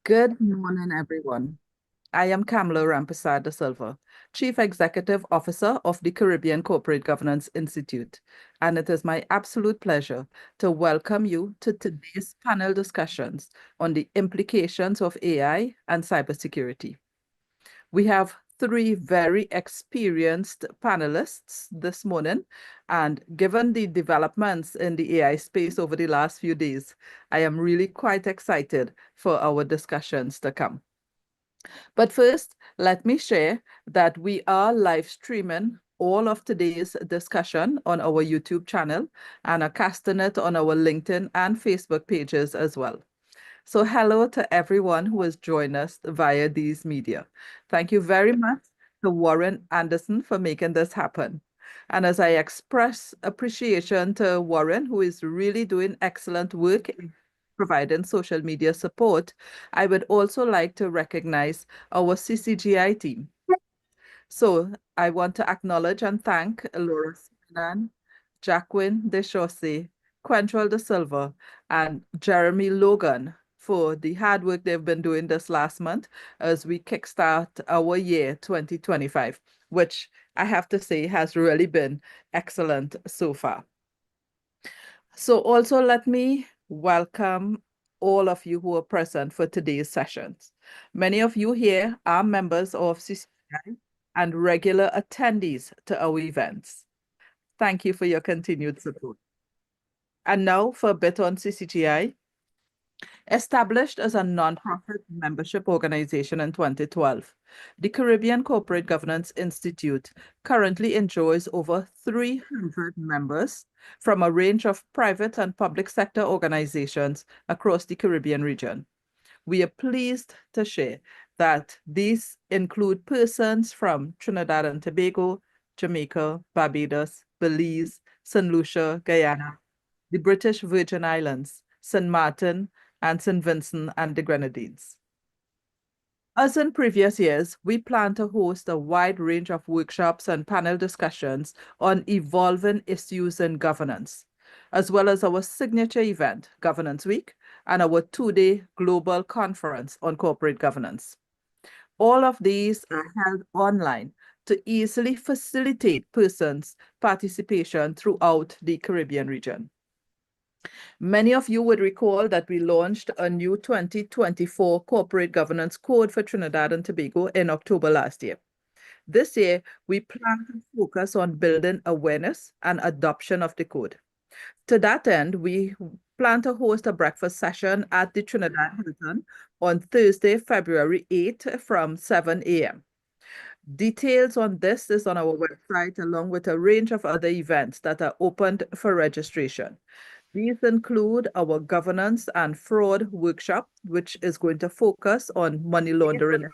Good morning, everyone. I am Kamala Rampersad da Silva, Chief Executive Officer of the Caribbean Corporate Governance Institute, and it is my absolute pleasure to welcome you to today's panel discussions on the implications of AI and cybersecurity. We have three very experienced panelists this morning, and given the developments in the AI space over the last few days, I am really quite excited for our discussions to come. But first, let me share that we are live streaming all of today's discussion on our YouTube channel and are casting it on our LinkedIn and Facebook pages as well. So hello to everyone who has joined us via these media. Thank you very much to Warren Anderson for making this happen. And as I express appreciation to Warren, who is really doing excellent work in providing social media support, I would also like to recognize our CCGI team. So I want to acknowledge and thank Laura Sinan, Jacqueline Deschaussee, Quentrell De Silva, and Jeremy Logan for the hard work they've been doing this last month as we kickstart our year 2025, which I have to say has really been excellent so far. So also let me welcome all of you who are present for today's sessions. Many of you here are members of CCI and regular attendees to our events. Thank you for your continued support. And now for a bit on CCGI. Established as a nonprofit membership organization in 2012, the Caribbean Corporate Governance Institute currently enjoys over 300 members from a range of private and public sector organizations across the Caribbean region. We are pleased to share that these include persons from Trinidad and Tobago, Jamaica, Barbados, Belize, St. Lucia, Guyana, the British Virgin Islands, St. Martin, and St. Vincent and the Grenadines. As in previous years, we plan to host a wide range of workshops and panel discussions on evolving issues in governance, as well as our signature event, Governance Week, and our two-day global conference on corporate governance. All of these are held online to easily facilitate persons' participation throughout the Caribbean region. Many of you would recall that we launched a new 2024 Corporate Governance Code for Trinidad and Tobago in October last year. This year, we plan to focus on building awareness and adoption of the code. To that end, we plan to host a breakfast session at the Trinidad Hilton on Thursday, February 8th from 7 a.m. Details on this is on our website, along with a range of other events that are opened for registration. These include our governance and fraud workshop, which is going to focus on money laundering,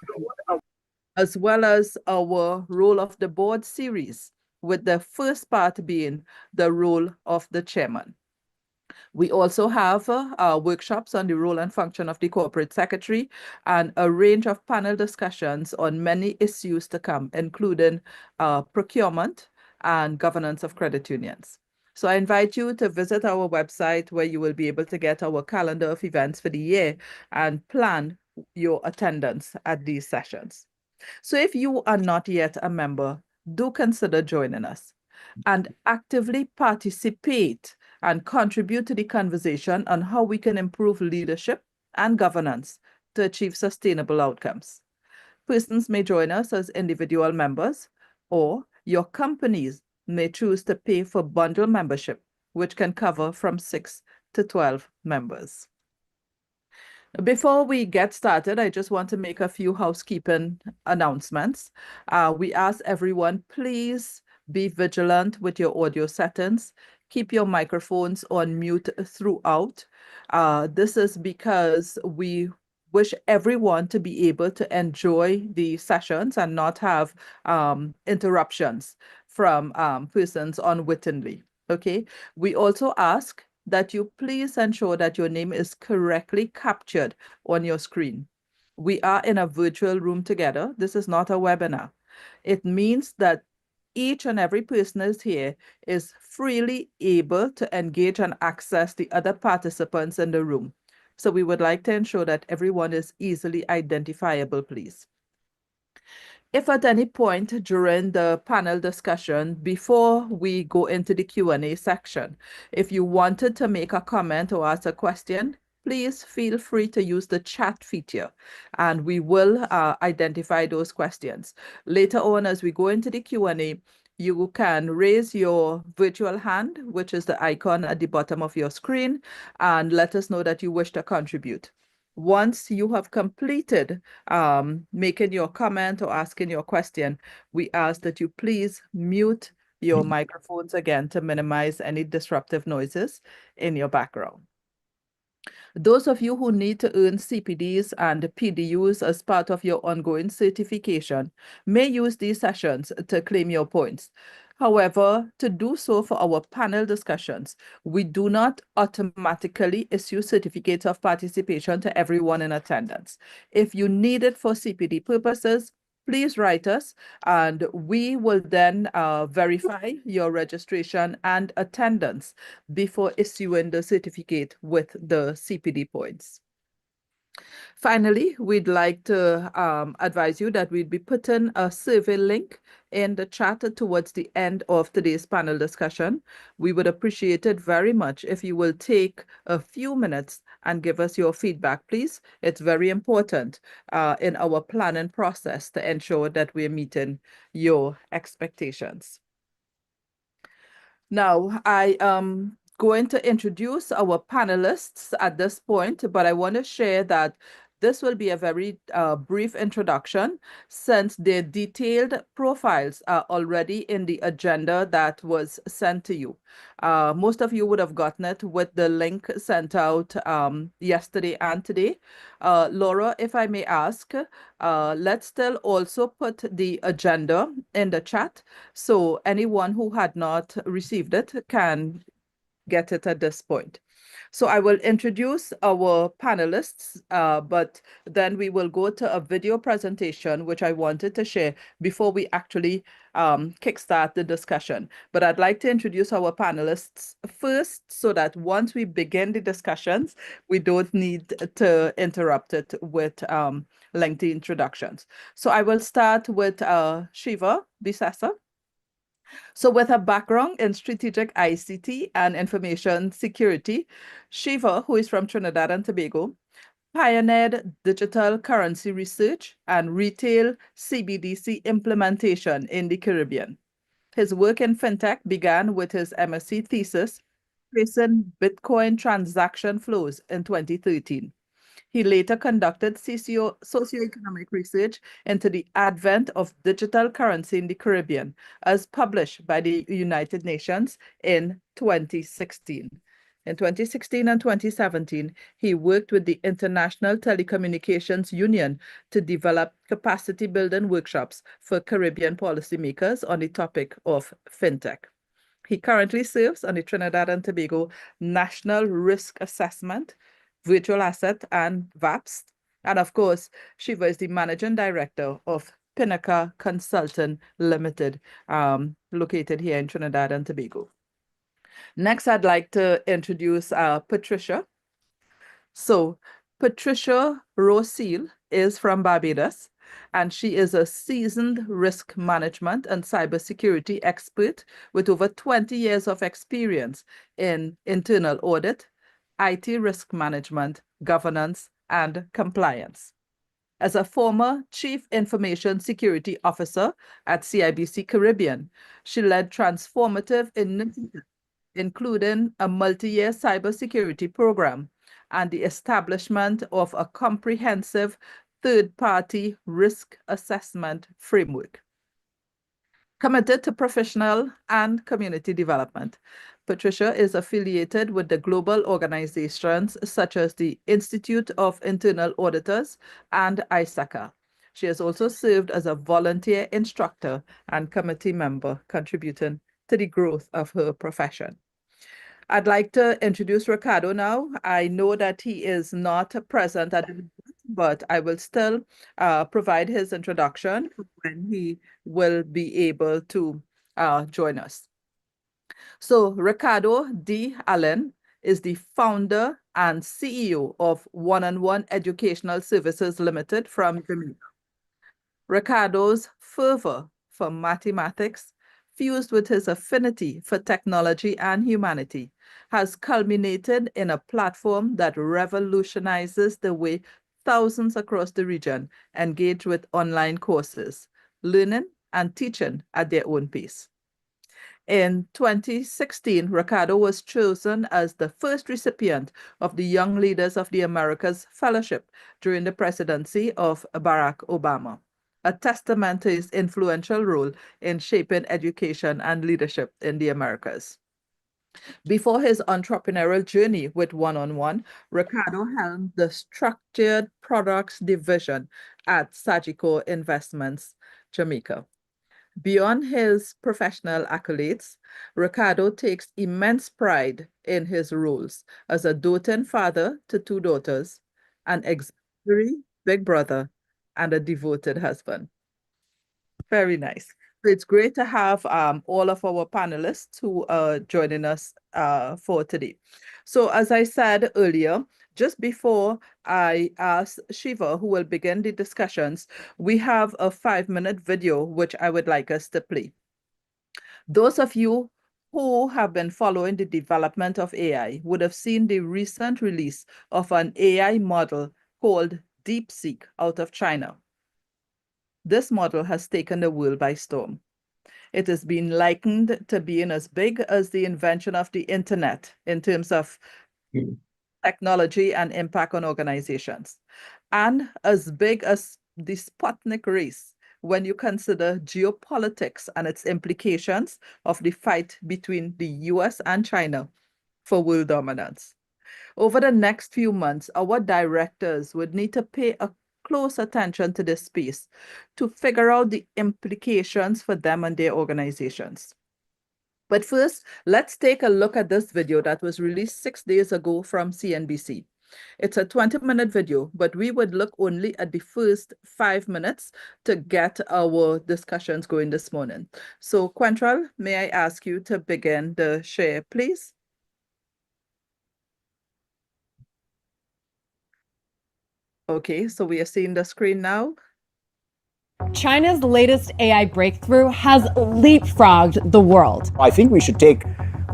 as well as our role of the board series, with the first part being the role of the chairman. We also have workshops on the role and function of the corporate secretary and a range of panel discussions on many issues to come, including procurement and governance of credit unions. So I invite you to visit our website where you will be able to get our calendar of events for the year and plan your attendance at these sessions. So if you are not yet a member, do consider joining us and actively participate and contribute to the conversation on how we can improve leadership and governance to achieve sustainable outcomes. Persons may join us as individual members, or your companies may choose to pay for bundle membership, which can cover from 6 to 12 members. Before we get started, I just want to make a few housekeeping announcements. We ask everyone, please be vigilant with your audio settings. Keep your microphones on mute throughout. This is because we wish everyone to be able to enjoy the sessions and not have interruptions from persons unwittingly. Okay. We also ask that you please ensure that your name is correctly captured on your screen. We are in a virtual room together. This is not a webinar. It means that each and every person is here is freely able to engage and access the other participants in the room. So we would like to ensure that everyone is easily identifiable, please. If at any point during the panel discussion, before we go into the Q&A section, if you wanted to make a comment or ask a question, please feel free to use the chat feature and we will identify those questions. Later on, as we go into the Q&A, you can raise your virtual hand, which is the icon at the bottom of your screen, and let us know that you wish to contribute. Once you have completed making your comment or asking your question, we ask that you please mute your microphones again to minimize any disruptive noises in your background. Those of you who need to earn CPDs and PDUs as part of your ongoing certification may use these sessions to claim your points. However, to do so for our panel discussions, we do not automatically issue certificates of participation to everyone in attendance. If you need it for CPD purposes, please write us and we will then verify your registration and attendance before issuing the certificate with the CPD points. Finally, we'd like to advise you that we'd be putting a survey link in the chat towards the end of today's panel discussion. We would appreciate it very much if you will take a few minutes and give us your feedback, please. It's very important in our planning process to ensure that we're meeting your expectations. Now, I am going to introduce our panelists at this point, but I want to share that this will be a very brief introduction since their detailed profiles are already in the agenda that was sent to you. Most of you would have gotten it with the link sent out yesterday and today. Laura, if I may ask, let's still also put the agenda in the chat so anyone who had not received it can get it at this point. So I will introduce our panelists, but then we will go to a video presentation, which I wanted to share before we actually kickstart the discussion. But I'd like to introduce our panelists first so that once we begin the discussions, we don't need to interrupt it with lengthy introductions. So I will start with Shiva Bissessar. So with a background in strategic ICT and information security, Shiva, who is from Trinidad and Tobago, pioneered digital currency research and retail CBDC implementation in the Caribbean. His work in fintech began with his MSc thesis, tracing Bitcoin transaction flows in 2013. He later conducted socioeconomic research into the advent of digital currency in the Caribbean, as published by the United Nations in 2016. In 2016 and 2017, he worked with the International Telecommunications Union to develop capacity building workshops for Caribbean policymakers on the topic of fintech. He currently serves on the Trinidad and Tobago National Risk Assessment, Virtual Asset, and VAPS. And of course, Shiva is the managing director of Pinnacle Consulting Limited, located here in Trinidad and Tobago. Next, I'd like to introduce Patricia. So Patricia Rowe Seale is from Barbados, and she is a seasoned risk management and cybersecurity expert with over 20 years of experience in internal audit, IT risk management, governance, and compliance. As a former Chief Information Security Officer at CIBC Caribbean, she led transformative initiatives, including a multi-year cybersecurity program and the establishment of a comprehensive third-party risk assessment framework. Committed to professional and community development, Patricia is affiliated with the global organizations such as the Institute of Internal Auditors and ISACA. She has also served as a volunteer instructor and committee member, contributing to the growth of her profession. I'd like to introduce Ricardo now. I know that he is not present at the moment, but I will still provide his introduction when he will be able to join us. So Ricardo D. Allen is the founder and CEO of One-on-One Educational Services Limited from Jamaica. Ricardo's fervor for mathematics, fused with his affinity for technology and humanity, has culminated in a platform that revolutionizes the way thousands across the region engage with online courses, learning and teaching at their own pace. In 2016, Ricardo was chosen as the first recipient of the Young Leaders of the Americas Fellowship during the presidency of Barack Obama, a testament to his influential role in shaping education and leadership in the Americas. Before his entrepreneurial journey with One-on-One, Ricardo helmed the structured products division at Sagicor Investments, Jamaica. Beyond his professional accolades, Ricardo takes immense pride in his roles as a doting father to 2 daughters, an exemplary big brother, and a devoted husband. Very nice. So it's great to have all of our panelists who are joining us for today. So as I said earlier, just before I ask Shiva, who will begin the discussions, we have a 5-minute video which I would like us to play. Those of you who have been following the development of AI would have seen the recent release of an AI model called DeepSeek out of China. This model has taken the world by storm. It has been likened to being as big as the invention of the internet in terms of technology and impact on organizations, and as big as the Sputnik race when you consider geopolitics and its implications of the fight between the US and China for world dominance. Over the next few months, our directors would need to pay a close attention to this space to figure out the implications for them and their organizations. But first, let's take a look at this video that was released 6 days ago from CNBC. It's a 20-minute video, but we would look only at the first 5 minutes to get our discussions going this morning. So, Quentrell, may I ask you to begin the share, please? Okay, so we are seeing the screen now. China's latest AI breakthrough has leapfrogged the world. I think we should take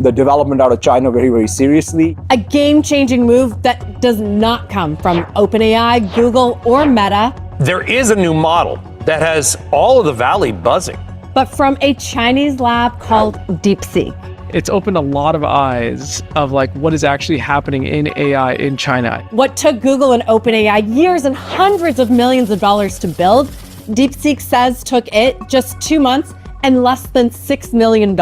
the development out of China very, very seriously. A game-changing move that does not come from OpenAI, Google, or Meta. There is a new model that has all of the valley buzzing. But from a Chinese lab called DeepSeek. It's opened a lot of eyes of like what is actually happening in AI in China. What took Google and OpenAI years and hundreds of millions of dollars to build, DeepSeek says took it just 2 months and less than $6 million.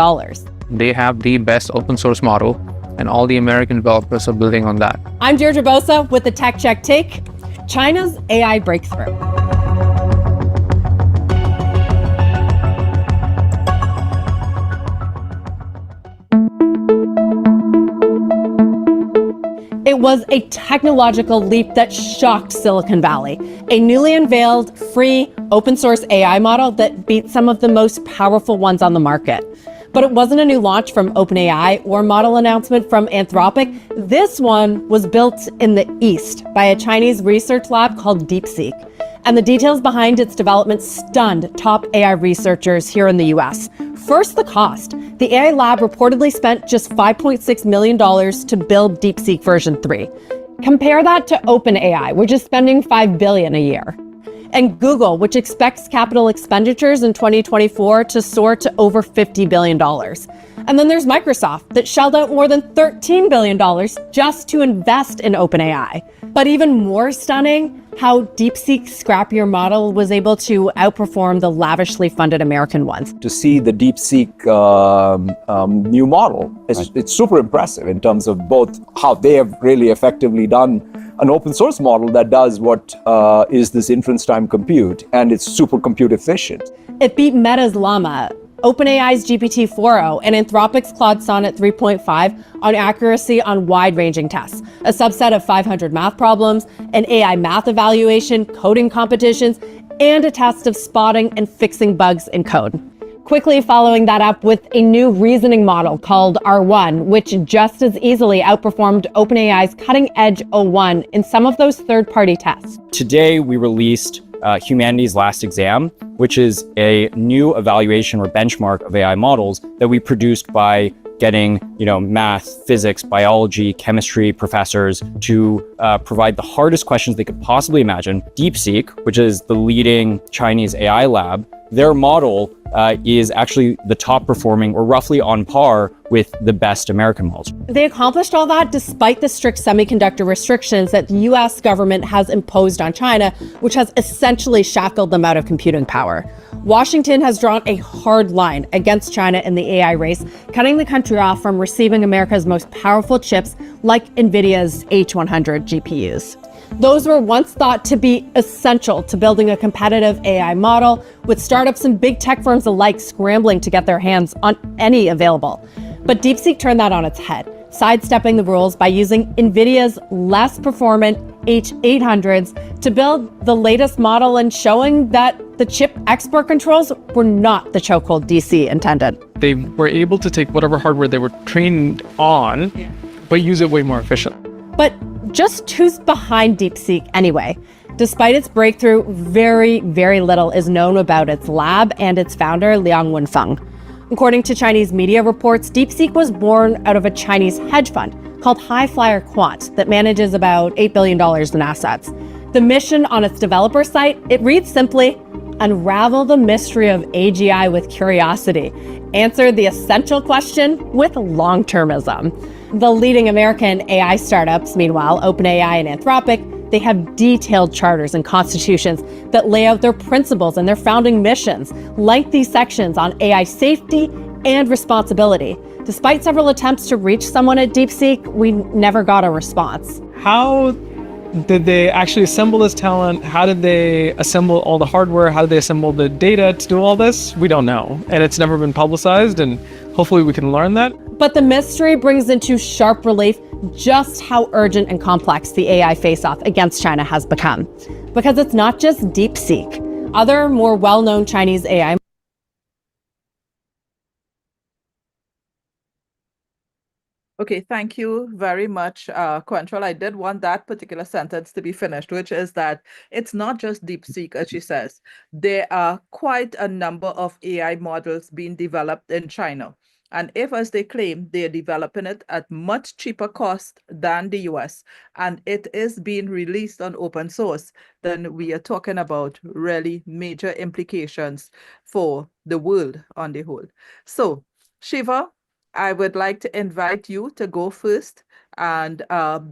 They have the best open source model, and all the American developers are building on that. I'm Deirdre Bosa with the Tech Check Take, China's AI breakthrough. It was a technological leap that shocked Silicon Valley. A newly unveiled, free, open source AI model that beat some of the most powerful ones on the market. But it wasn't a new launch from OpenAI or model announcement from Anthropic. This one was built in the East by a Chinese research lab called DeepSeek. And the details behind its development stunned top AI researchers here in the US. First, the cost. The AI lab reportedly spent just $5.6 million to build DeepSeek version 3. Compare that to OpenAI, which is spending $5 billion a year. And Google, which expects capital expenditures in 2024 to soar to over $50 billion. And then there's Microsoft that shelled out more than $13 billion just to invest in OpenAI. But even more stunning, how DeepSeek's scrappier model was able to outperform the lavishly funded American ones. To see the DeepSeek new model, it's super impressive in terms of both how they have really effectively done an open source model that does what is this inference time compute, and it's super compute efficient. It beat Meta's Llama, OpenAI's GPT-4o, and Anthropic's Claude Sonnet 3.5 on accuracy on wide-ranging tests, a subset of 500 math problems, an AI math evaluation, coding competitions, and a test of spotting and fixing bugs in code. quickly following that up with a new reasoning model called R1, which just as easily outperformed OpenAI's cutting-edge O1 in some of those third-party tests. Today, we released Humanity's Last Exam, which is a new evaluation or benchmark of AI models that we produced by getting, math, physics, biology, chemistry professors to provide the hardest questions they could possibly imagine. DeepSeek, which is the leading Chinese AI lab, their model is actually the top performing or roughly on par with the best American models. They accomplished all that despite the strict semiconductor restrictions that the US government has imposed on China, which has essentially shackled them out of computing power. Washington has drawn a hard line against China in the AI race, cutting the country off from receiving America's most powerful chips like NVIDIA's H100 GPUs. Those were once thought to be essential to building a competitive AI model, with startups and big tech firms alike scrambling to get their hands on any available. But DeepSeek turned that on its head, sidestepping the rules by using NVIDIA's less performant H800s to build the latest model and showing that the chip export controls were not the chokehold DC intended. They were able to take whatever hardware they were trained on, but use it way more efficiently. But just who's behind DeepSeek anyway? Despite its breakthrough, very, very little is known about its lab and its founder, Liang Wenfeng. According to Chinese media reports, DeepSeek was born out of a Chinese hedge fund called High Flyer Quant that manages about $8 billion in assets. The mission on its developer site, it reads simply, unravel the mystery of AGI with curiosity. Answer the essential question with long-termism. The leading American AI startups, meanwhile, OpenAI and Anthropic, they have detailed charters and constitutions that lay out their principles and their founding missions, lengthy sections on AI safety and responsibility. Despite several attempts to reach someone at DeepSeek, we never got a response. How did they actually assemble this talent? How did they assemble all the hardware? How did they assemble the data to do all this? We don't know. And it's never been publicized, and hopefully we can learn that. But the mystery brings into sharp relief just how urgent and complex the AI face-off against China has become. Because it's not just DeepSeek. Other more well-known Chinese AI Okay, thank you very much, Quantrell. I did want that particular sentence to be finished, which is that it's not just DeepSeek, as she says. There are quite a number of AI models being developed in China. And if, as they claim, they're developing it at much cheaper cost than the US, and it is being released on open source, then we are talking about really major implications for the world on the whole. So, Shiva, I would like to invite you to go first and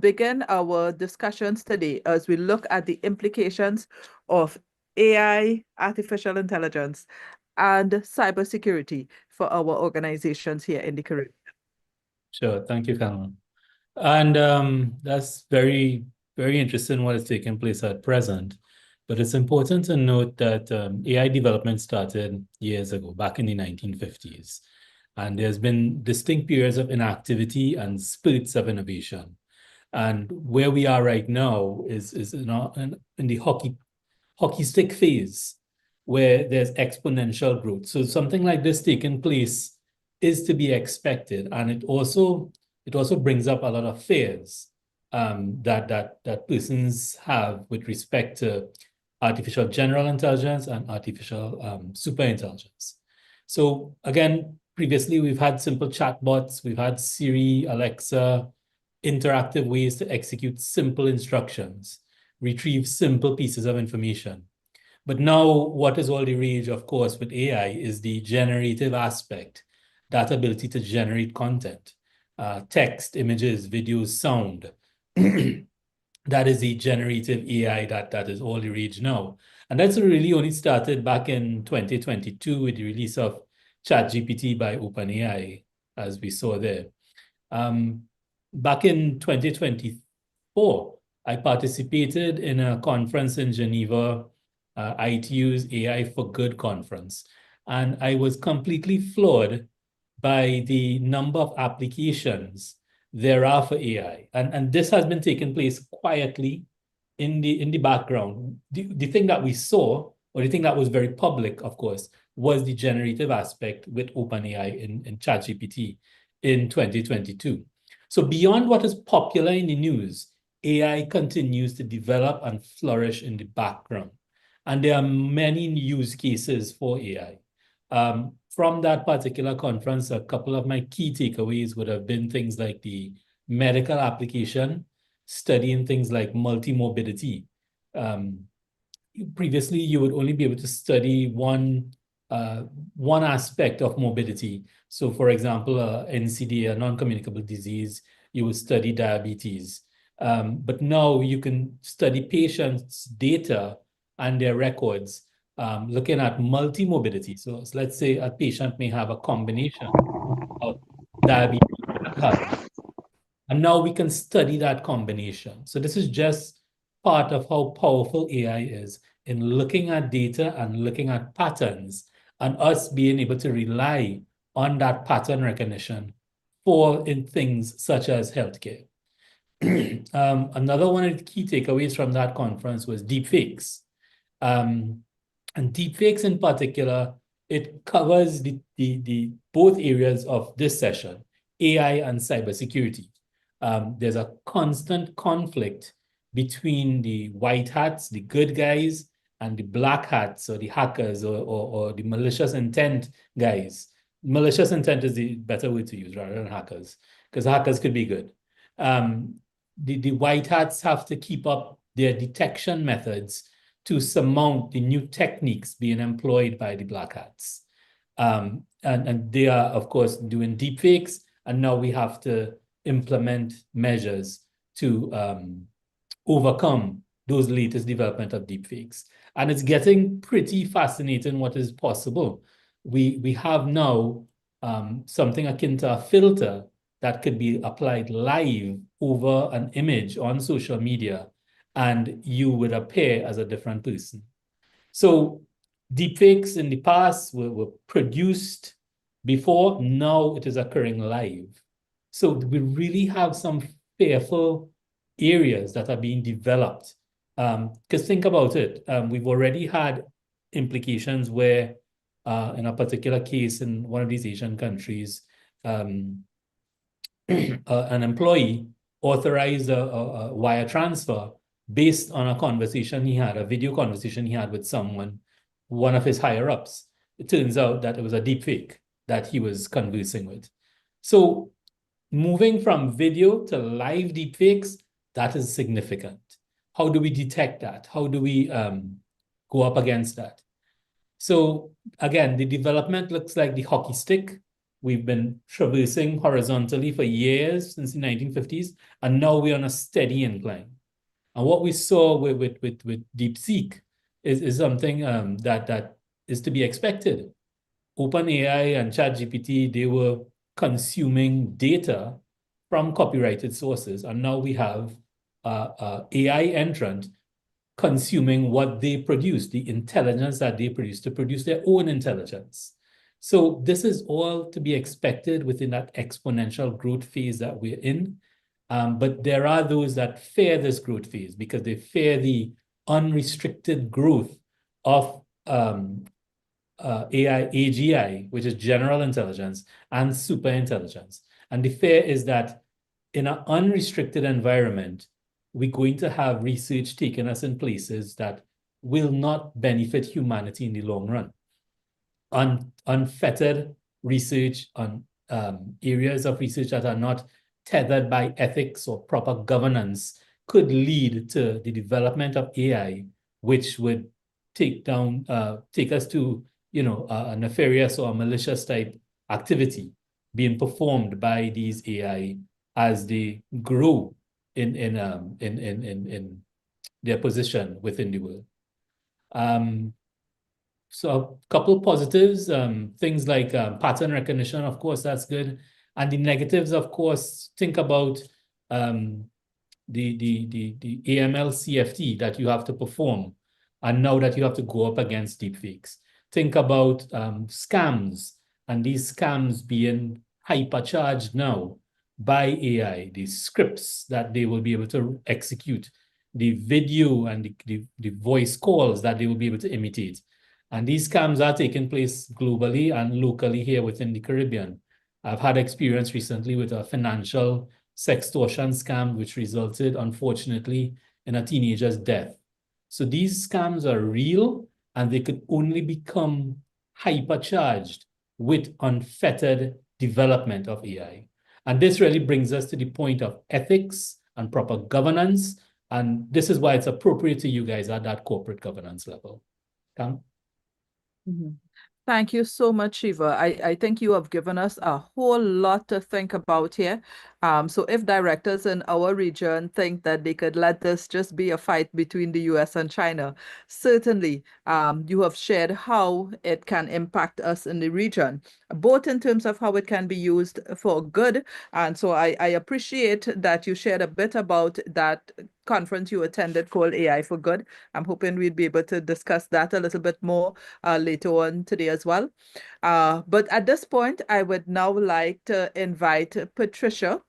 begin our discussions today as we look at the implications of AI, artificial intelligence, and cybersecurity for our organizations here in the Caribbean. Sure. Thank you, Kamala. And that's very, very interesting what is taking place at present. But it's important to note that AI development started years ago, back in the 1950s. And there's been distinct periods of inactivity and spurts of innovation. And where we are right now is in the hockey stick phase, where there's exponential growth. So something like this taking place is to be expected. And it also brings up a lot of fears that persons have with respect to artificial general intelligence and artificial superintelligence. So again, previously, we've had simple chatbots, we've had Siri, Alexa, interactive ways to execute simple instructions, retrieve simple pieces of information. But now what is all the rage, of course, with AI is the generative aspect, that ability to generate content, text, images, videos, sound. That is the generative AI that is all the rage now. And that's really only started back in 2022 with the release of ChatGPT by OpenAI, as we saw there. Back in 2024, I participated in a conference in Geneva, ITU's AI for Good conference, and I was completely floored by the number of applications there are for AI. And this has been taking place quietly in the background. The thing that we saw or the thing that was very public, of course, was the generative aspect with OpenAI in ChatGPT in 2022. So beyond what is popular in the news, AI continues to develop and flourish in the background. And there are many use cases for AI. From that particular conference, a couple of my key takeaways would have been things like the medical application, studying things like multimorbidity. Previously, you would only be able to study one aspect of morbidity. So, for example, NCD, a non-communicable disease, you would study diabetes. But now you can study patients' data and their records, looking at multimorbidity. So let's say a patient may have a combination of diabetes and heart. And now we can study that combination. So this is just part of how powerful AI is in looking at data and looking at patterns, and us being able to rely on that pattern recognition in things such as healthcare. Another one of the key takeaways from that conference was deepfakes. And deepfakes in particular, it covers the both areas of this session, AI and cybersecurity. There's a constant conflict between the white hats, the good guys, and the black hats, or the hackers, or the malicious intent guys. Malicious intent is the better word to use rather than hackers, because hackers could be good. The white hats have to keep up their detection methods to surmount the new techniques being employed by the black hats. And they are, of course, doing deepfakes, and now we have to implement measures to overcome those latest development of deepfakes. And it's getting pretty fascinating what is possible. We have now something akin to a filter that could be applied live over an image on social media, and you would appear as a different person. So deepfakes in the past were produced before, now it is occurring live. So we really have some fearful areas that are being developed. Because think about it, we've already had implications where in a particular case in one of these Asian countries, an employee authorized a wire transfer based on a conversation he had, a video conversation he had with someone, one of his higher-ups. It turns out that it was a deepfake that he was conversing with. So moving from video to live deepfakes, that is significant. How do we detect that? How do we go up against that? So again, the development looks like the hockey stick. We've been traversing horizontally for years, since the 1950s, and now we're on a steady incline. And what we saw with DeepSeek is something that is to be expected. OpenAI and ChatGPT, they were consuming data from copyrighted sources, and now we have AI entrant consuming what they produce, the intelligence that they produce, to produce their own intelligence. So this is all to be expected within that exponential growth phase that we're in. But there are those that fear this growth phase because they fear the unrestricted growth of AGI, which is general intelligence, and super intelligence. And the fear is that in an unrestricted environment, we're going to have research taking us in places that will not benefit humanity in the long run. Unfettered research on areas of research that are not tethered by ethics or proper governance could lead to the development of AI, which would take us to a nefarious or a malicious type activity being performed by these AI as they grow in their position within the world. So a couple positives, things like pattern recognition, of course, that's good. And the negatives, of course, think about the AML CFT that you have to perform, and now that you have to go up against deepfakes. Think about scams, and these scams being hypercharged now by AI, these scripts that they will be able to execute the video and the voice calls that they will be able to imitate. And these scams are taking place globally and locally here within the Caribbean. I've had experience recently with a financial sextortion scam, which resulted, unfortunately, in a teenager's death. So these scams are real, and they could only become hypercharged with unfettered development of AI. And this really brings us to the point of ethics and proper governance. And this is why it's appropriate to you guys at that corporate governance level. Cam? Thank you so much, Shiva. I think you have given us a whole lot to think about here. So if directors in our region think that they could let this just be a fight between the US and China, certainly you have shared how it can impact us in the region, both in terms of how it can be used for good. And so I appreciate that you shared a bit about that conference you attended called AI for Good. I'm hoping we'd be able to discuss that a little bit more later on today as well. But at this point, I would now like to invite Patricia.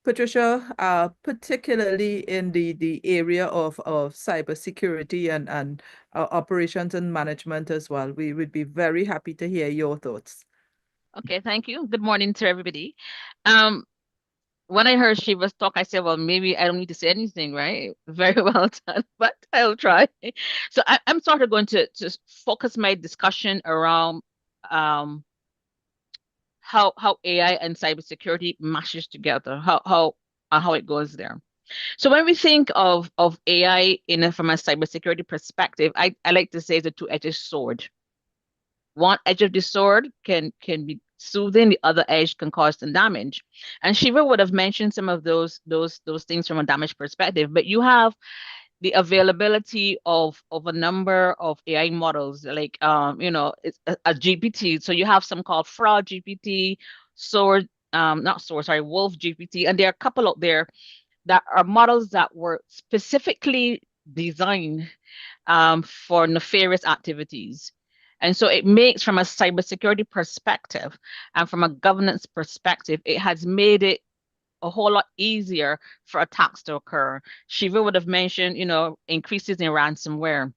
Patricia, particularly in the area of cybersecurity and operations and management as well. We would be very happy to hear your thoughts. Okay, thank you. Good morning to everybody. When I heard Shiva's talk, I said, well, maybe I don't need to say anything, right? Very well done, but I'll try. So I'm sort of going to focus my discussion around how AI and cybersecurity mashes together, how it goes there. So when we think of AI from a cybersecurity perspective, I like to say it's a two-edged sword. One edge of the sword can be soothing, the other edge can cause some damage. And Shiva would have mentioned some of those things from a damage perspective, but you have the availability of a number of AI models, like it's a GPT. So you have some called fraud GPT, wolf GPT, and there are a couple out there that are models that were specifically designed for nefarious activities. And so it makes, from a cybersecurity perspective and from a governance perspective, it has made it a whole lot easier for attacks to occur. Shiva would have mentioned, increases in ransomware.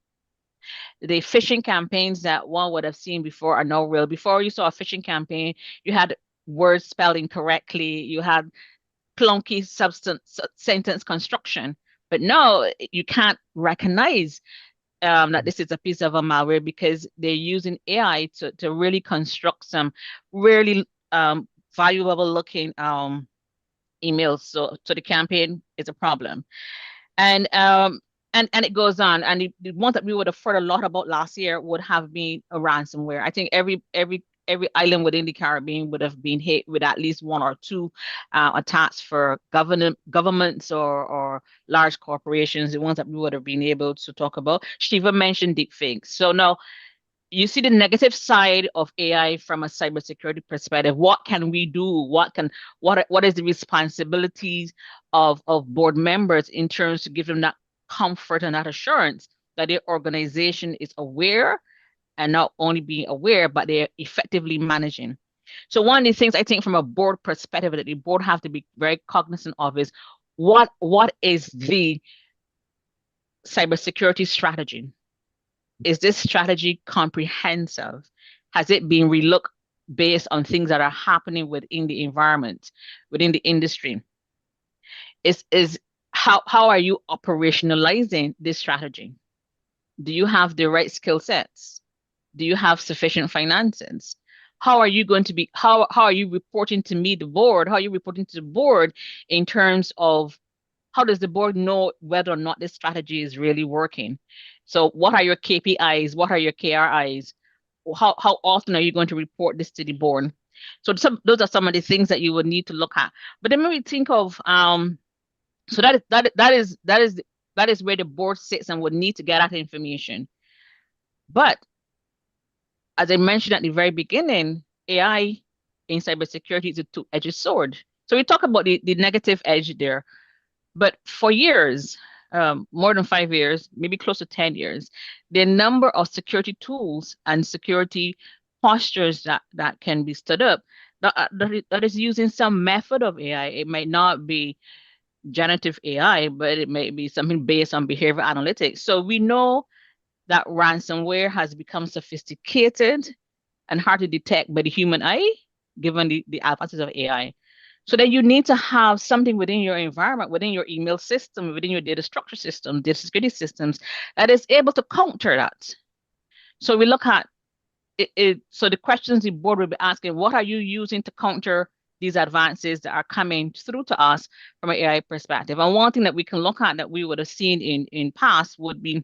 The phishing campaigns that one would have seen before are now real. Before you saw a phishing campaign, you had words spelled incorrectly, you had clunky sentence construction. But now you can't recognize that this is a piece of a malware because they're using AI to really construct some really valuable looking emails. So the campaign is a problem. And it goes on. And the one that we would have heard a lot about last year would have been a ransomware. I think every island within the Caribbean would have been hit with at least one or two attacks for governments or large corporations, the ones that we would have been able to talk about. Shiva mentioned deepfakes. So now you see the negative side of AI from a cybersecurity perspective. What can we do? What is the responsibilities of board members in terms to give them that comfort and that assurance that their organization is aware, and not only being aware, but they're effectively managing. So one of the things I think from a board perspective that the board have to be very cognizant of is what is the cybersecurity strategy? Is this strategy comprehensive? Has it been relooked based on things that are happening within the environment, within the industry? How are you operationalizing this strategy? Do you have the right skill sets? Do you have sufficient finances? How are you going to be, how are you reporting to me, the board? How are you reporting to the board in terms of how does the board know whether or not this strategy is really working? So what are your KPIs? What are your KRIs? How often are you going to report this to the board? So those are some of the things that you would need to look at. But then when we think of, so that is where the board sits and would need to get that information. But as I mentioned at the very beginning, AI in cybersecurity is a two-edged sword. So we talk about the negative edge there, but for years, more than 5 years, maybe close to 10 years, the number of security tools and security postures that can be stood up that is using some method of AI. It might not be generative AI, but it may be something based on behavior analytics. So we know that ransomware has become sophisticated and hard to detect by the human eye, given the advances of AI. So then you need to have something within your environment, within your email system, within your data structure system, data security systems, that is able to counter that. So we look at it. So the questions the board will be asking, what are you using to counter these advances that are coming through to us from an AI perspective? And one thing that we can look at that we would have seen in past would be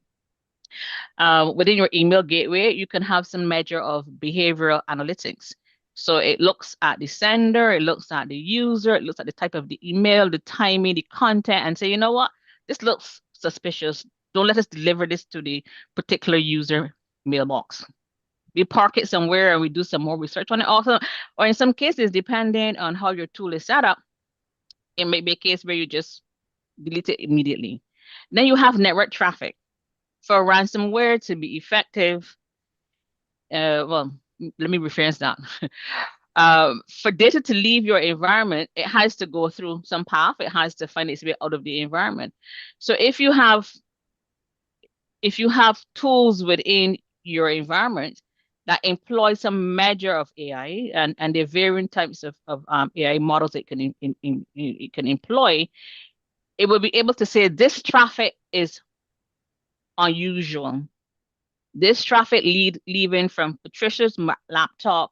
within your email gateway, you can have some measure of behavioral analytics. So it looks at the sender, it looks at the user, it looks at the type of the email, the timing, the content, and say, you know what, this looks suspicious. Don't let us deliver this to the particular user mailbox. We park it somewhere and we do some more research on it also, or in some cases, depending on how your tool is set up, it may be a case where you just delete it immediately. Then you have network traffic. For ransomware to be effective, well, let me rephrase that. For data to leave your environment, it has to go through some path. It has to find its way out of the environment. So if you have tools within your environment that employ some measure of AI and the varying types of AI models it can it can employ, it will be able to say this traffic is unusual. This traffic leaving from Patricia's laptop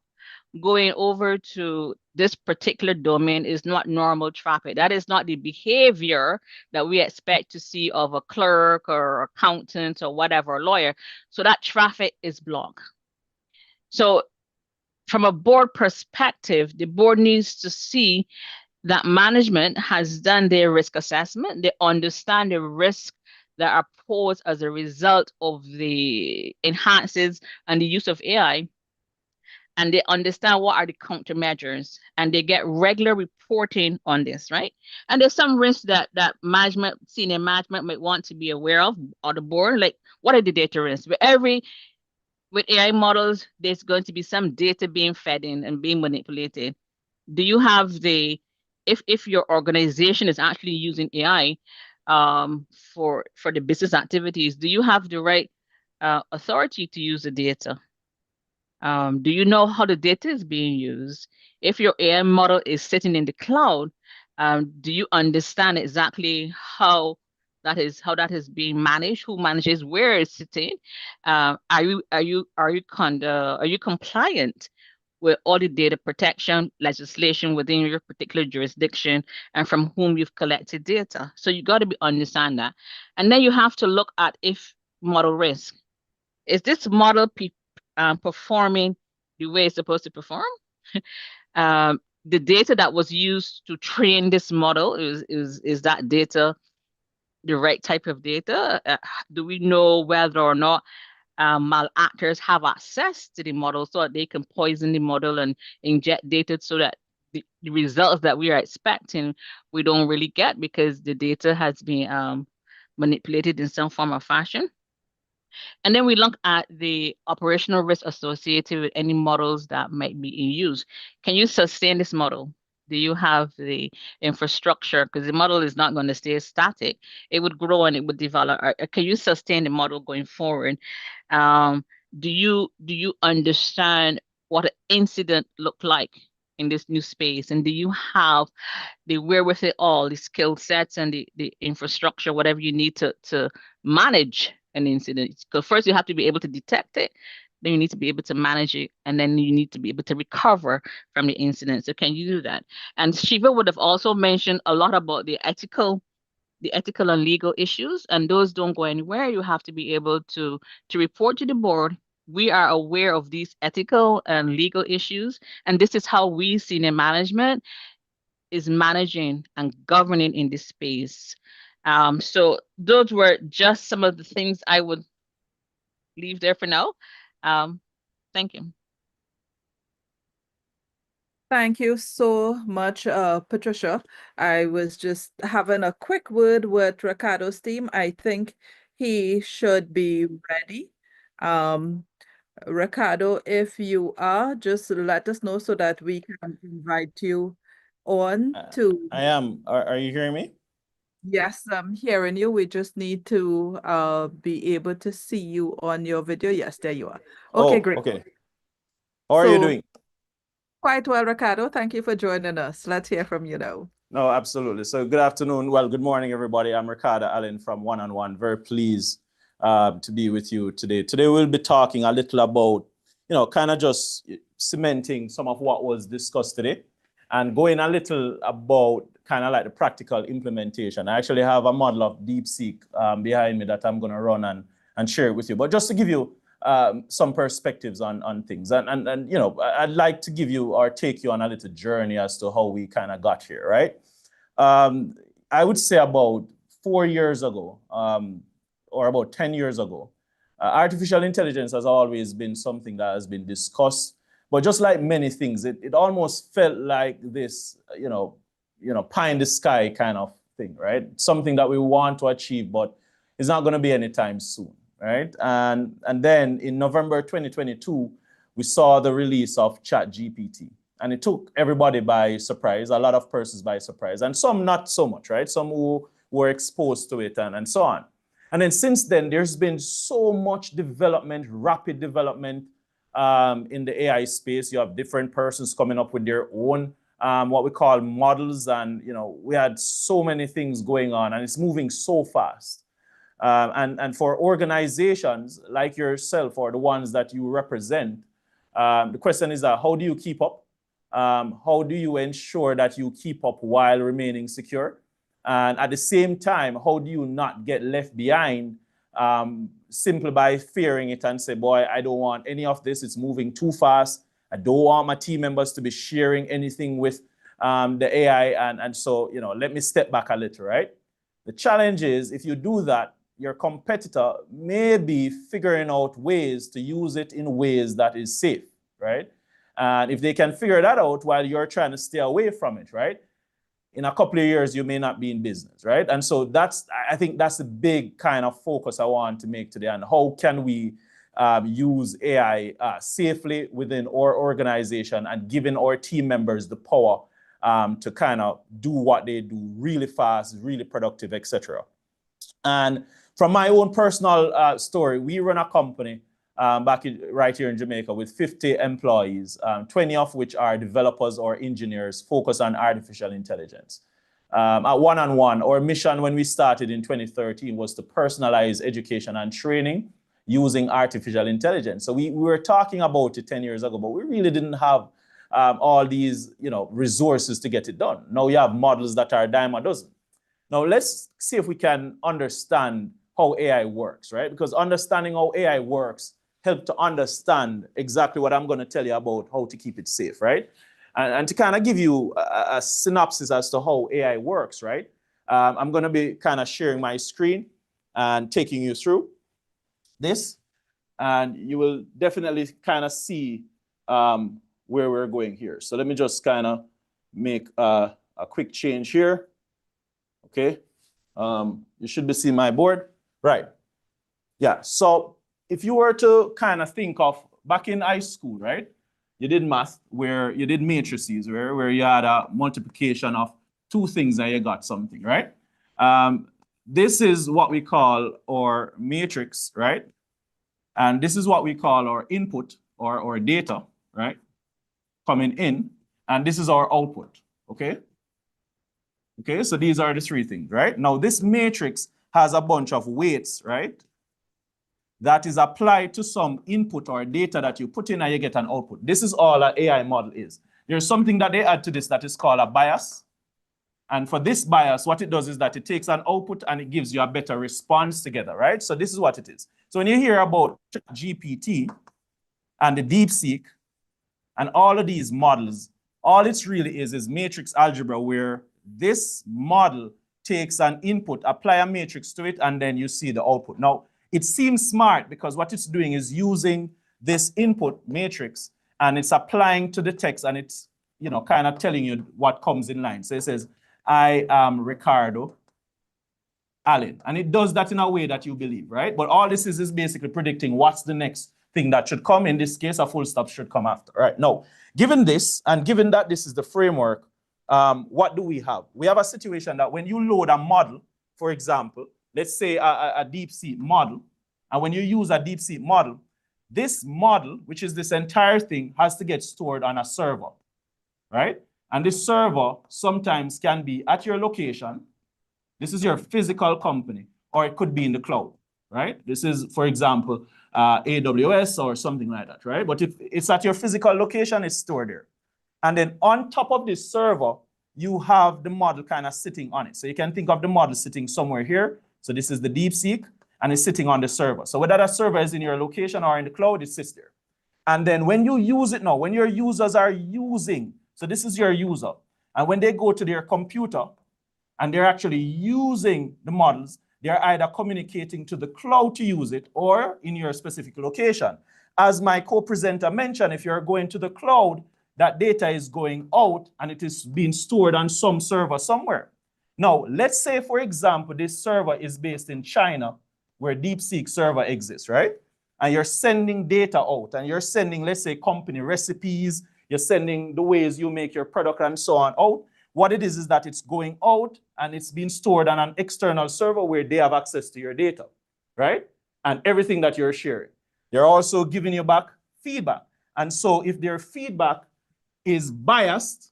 going over to this particular domain is not normal traffic. That is not the behavior that we expect to see of a clerk or accountant or whatever, lawyer. So that traffic is blocked. So from a board perspective, the board needs to see that management has done their risk assessment. They understand the risk that are posed as a result of the enhances and the use of AI, and they understand what are the countermeasures, and they get regular reporting on this, right? And there's some risks that management, senior management might want to be aware of, or the board, like what are the data risks? With AI models, there's going to be some data being fed in and being manipulated. Do you have if your organization is actually using AI for the business activities, do you have the right authority to use the data? Do you know how the data is being used? If your AI model is sitting in the cloud, do you understand exactly how that is being managed? Who manages where it's sitting? Are you compliant with all the data protection legislation within your particular jurisdiction and from whom you've collected data? So you got to understand that, and then you have to look at if model risk. Is this model performing the way it's supposed to perform? The data that was used to train this model, is that data the right type of data? Do we know whether or not malactors have access to the model so that they can poison the model and inject data so that the results that we are expecting we don't really get because the data has been manipulated in some form or fashion? And then we look at the operational risk associated with any models that might be in use. Can you sustain this model? Do you have the infrastructure? Because the model is not going to stay static. It would grow and it would develop. Can you sustain the model going forward? Do you understand what an incident looked like in this new space? And do you have the wherewithal, the skill sets and the infrastructure, whatever you need to manage an incident? Because first you have to be able to detect it, then you need to be able to manage it, and then you need to be able to recover from the incident. So can you do that? And Shiva would have also mentioned a lot about the ethical and legal issues, and those don't go anywhere. You have to be able to report to the board. We are aware of these ethical and legal issues, and this is how we, senior management, is managing and governing in this space. So those were just some of the things I would leave there for now. Thank you. Thank you so much, Patricia. I was just having a quick word with Ricardo's team. I think he should be ready. Ricardo, if you are, just let us know so that we can invite you on to. I am. Are you hearing me? Yes, I'm hearing you. We just need to be able to see you on your video. Yes, there you are. Okay, Oh, great. okay. How are you So doing? quite well, Ricardo. Thank you for joining us. Let's hear from you now. No, absolutely. So good afternoon. Well, good morning, everybody. I'm Ricardo Allen from One on One. Very pleased to be with you today. Today we'll be talking a little about, kind of just cementing some of what was discussed today and going a little about kind of like the practical implementation. I actually have a model of DeepSeek behind me that I'm going to run and share it with you. But just to give you some perspectives on things. And I'd like to give you or take you on a little journey as to how we kind of got here, right? I would say about 4 years ago, or about 10 years ago, artificial intelligence has always been something that has been discussed. But just like many things, it almost felt like this, pie in the sky kind of thing, right? Something that we want to achieve, but it's not going to be anytime soon. Right? And then in November 2022, we saw the release of ChatGPT. And it took everybody by surprise, a lot of persons by surprise, and some not so much, right? Some who were exposed to it and so on. And then since then, there's been so much development, rapid development in the AI space. You have different persons coming up with their own what we call models. And, we had so many things going on, and it's moving so fast. And for organizations like yourself or the ones that you represent, the question is that how do you keep up? How do you ensure that you keep up while remaining secure? And at the same time, how do you not get left behind simply by fearing it and say, boy, I don't want any of this. It's moving too fast. I don't want my team members to be sharing anything with the AI. And so, let me step back a little, right? The challenge is if you do that, your competitor may be figuring out ways to use it in ways that is safe, right? And if they can figure that out while you're trying to stay away from it, right? In a couple of years, you may not be in business, right? And so I think that's the big kind of focus I want to make today. And how can we use AI safely within our organization and giving our team members the power to kind of do what they do really fast, really productive, etc. And from my own personal story, we run a company right here in Jamaica with 50 employees, 20 of which are developers or engineers focused on artificial intelligence. At One on One, our mission when we started in 2013 was to personalize education and training using artificial intelligence. So we were talking about it 10 years ago, but we really didn't have all these resources to get it done. Now you have models that are a dime a dozen. Now let's see if we can understand how AI works, right? Because understanding how AI works helps to understand exactly what I'm going to tell you about how to keep it safe, right? And to kind of give you a synopsis as to how AI works, right? I'm going to be kind of sharing my screen and taking you through this. And you will definitely kind of see where we're going here. So let me just kind of make a quick change here. Okay. You should be seeing my board. Right. Yeah. So if you were to kind of think of back in high school, right? You did math where you did matrices where you had a multiplication of two things and you got something, right? This is what we call our matrix, right? And this is what we call our input or data, right? Coming in, and this is our output, okay? Okay, so these are the three things, right? Now this matrix has a bunch of weights, right? That is applied to some input or data that you put in and you get an output. This is all an AI model is. There's something that they add to this that is called a bias. And for this bias, what it does is that it takes an output and it gives you a better response together, right? So this is what it is. So when you hear about GPT and the DeepSeek and all of these models, all it really is matrix algebra where this model takes an input, apply a matrix to it, and then you see the output. Now, it seems smart because what it's doing is using this input matrix and it's applying to the text and it's, kind of telling you what comes in line. So it says, I am Ricardo Allen. And it does that in a way that you believe, right? But all this is basically predicting what's the next thing that should come. In this case, a full stop should come after, right? Now, given this, and given that this is the framework, what do we have? We have a situation that when you load a model for example, let's say a DeepSeek model. And when you use a DeepSeek model, this model, which is this entire thing, has to get stored on a server, right? And this server sometimes can be at your location. This is your physical company, or it could be in the cloud, right? This is, for example, AWS or something like that, right? But if it's at your physical location, it's stored there. And then on top of this server, you have the model kind of sitting on it. So you can think of the model sitting somewhere here. So this is the DeepSeek, and it's sitting on the server. So whether that server is in your location or in the cloud, it sits there. And then when you use it now, when your users are using, so this is your user, and when they go to their computer and they're actually using the models, they're either communicating to the cloud to use it or in your specific location. As my co-presenter mentioned, if you're going to the cloud, that data is going out and it is being stored on some server somewhere. Now, let's say, for example, this server is based in China, where DeepSeek server exists, right? And you're sending data out, and you're sending, let's say, company recipes, you're sending the ways you make your product and so on out. What it is that it's going out and it's being stored on an external server where they have access to your data, right? And everything that you're sharing. They're also giving you back feedback. And so if their feedback is biased,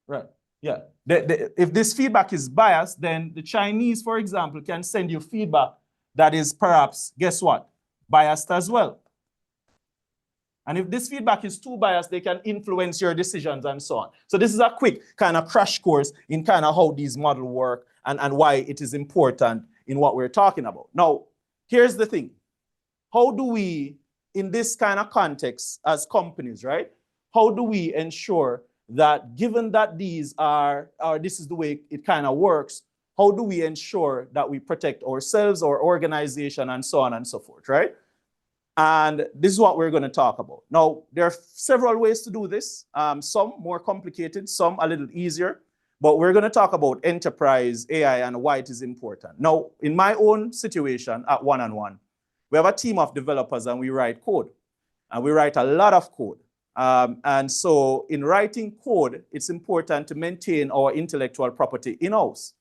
right, yeah. If this feedback is biased, then the Chinese, for example, can send you feedback that is perhaps, guess what, biased as well. And if this feedback is too biased, they can influence your decisions and so on. So this is a quick kind of crash course in kind of how these models work and why it is important in what we're talking about. Now, here's the thing. How do we, in this kind of context as companies, right? How do we ensure that given that these are, or this is the way it kind of works, how do we ensure that we protect ourselves, our organization, and so on and so forth, right? And this is what we're going to talk about. Now, there are several ways to do this, some more complicated, some a little easier, but we're going to talk about enterprise AI and why it is important. Now, in my own situation at One-on-One, we have a team of developers and we write code, and we write a lot of code. And so in writing code, it's important to maintain our intellectual property in-house.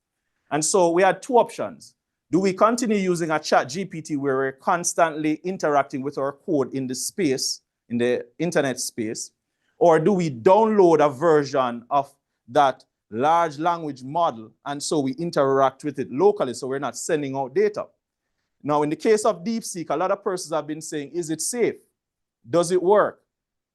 And so we had two options. Do we continue using a chat GPT where we're constantly interacting with our code in the space, in the internet space? Or do we download a version of that large language model and so we interact with it locally so we're not sending out data? Now, in the case of DeepSeek, a lot of persons have been saying, is it safe? Does it work?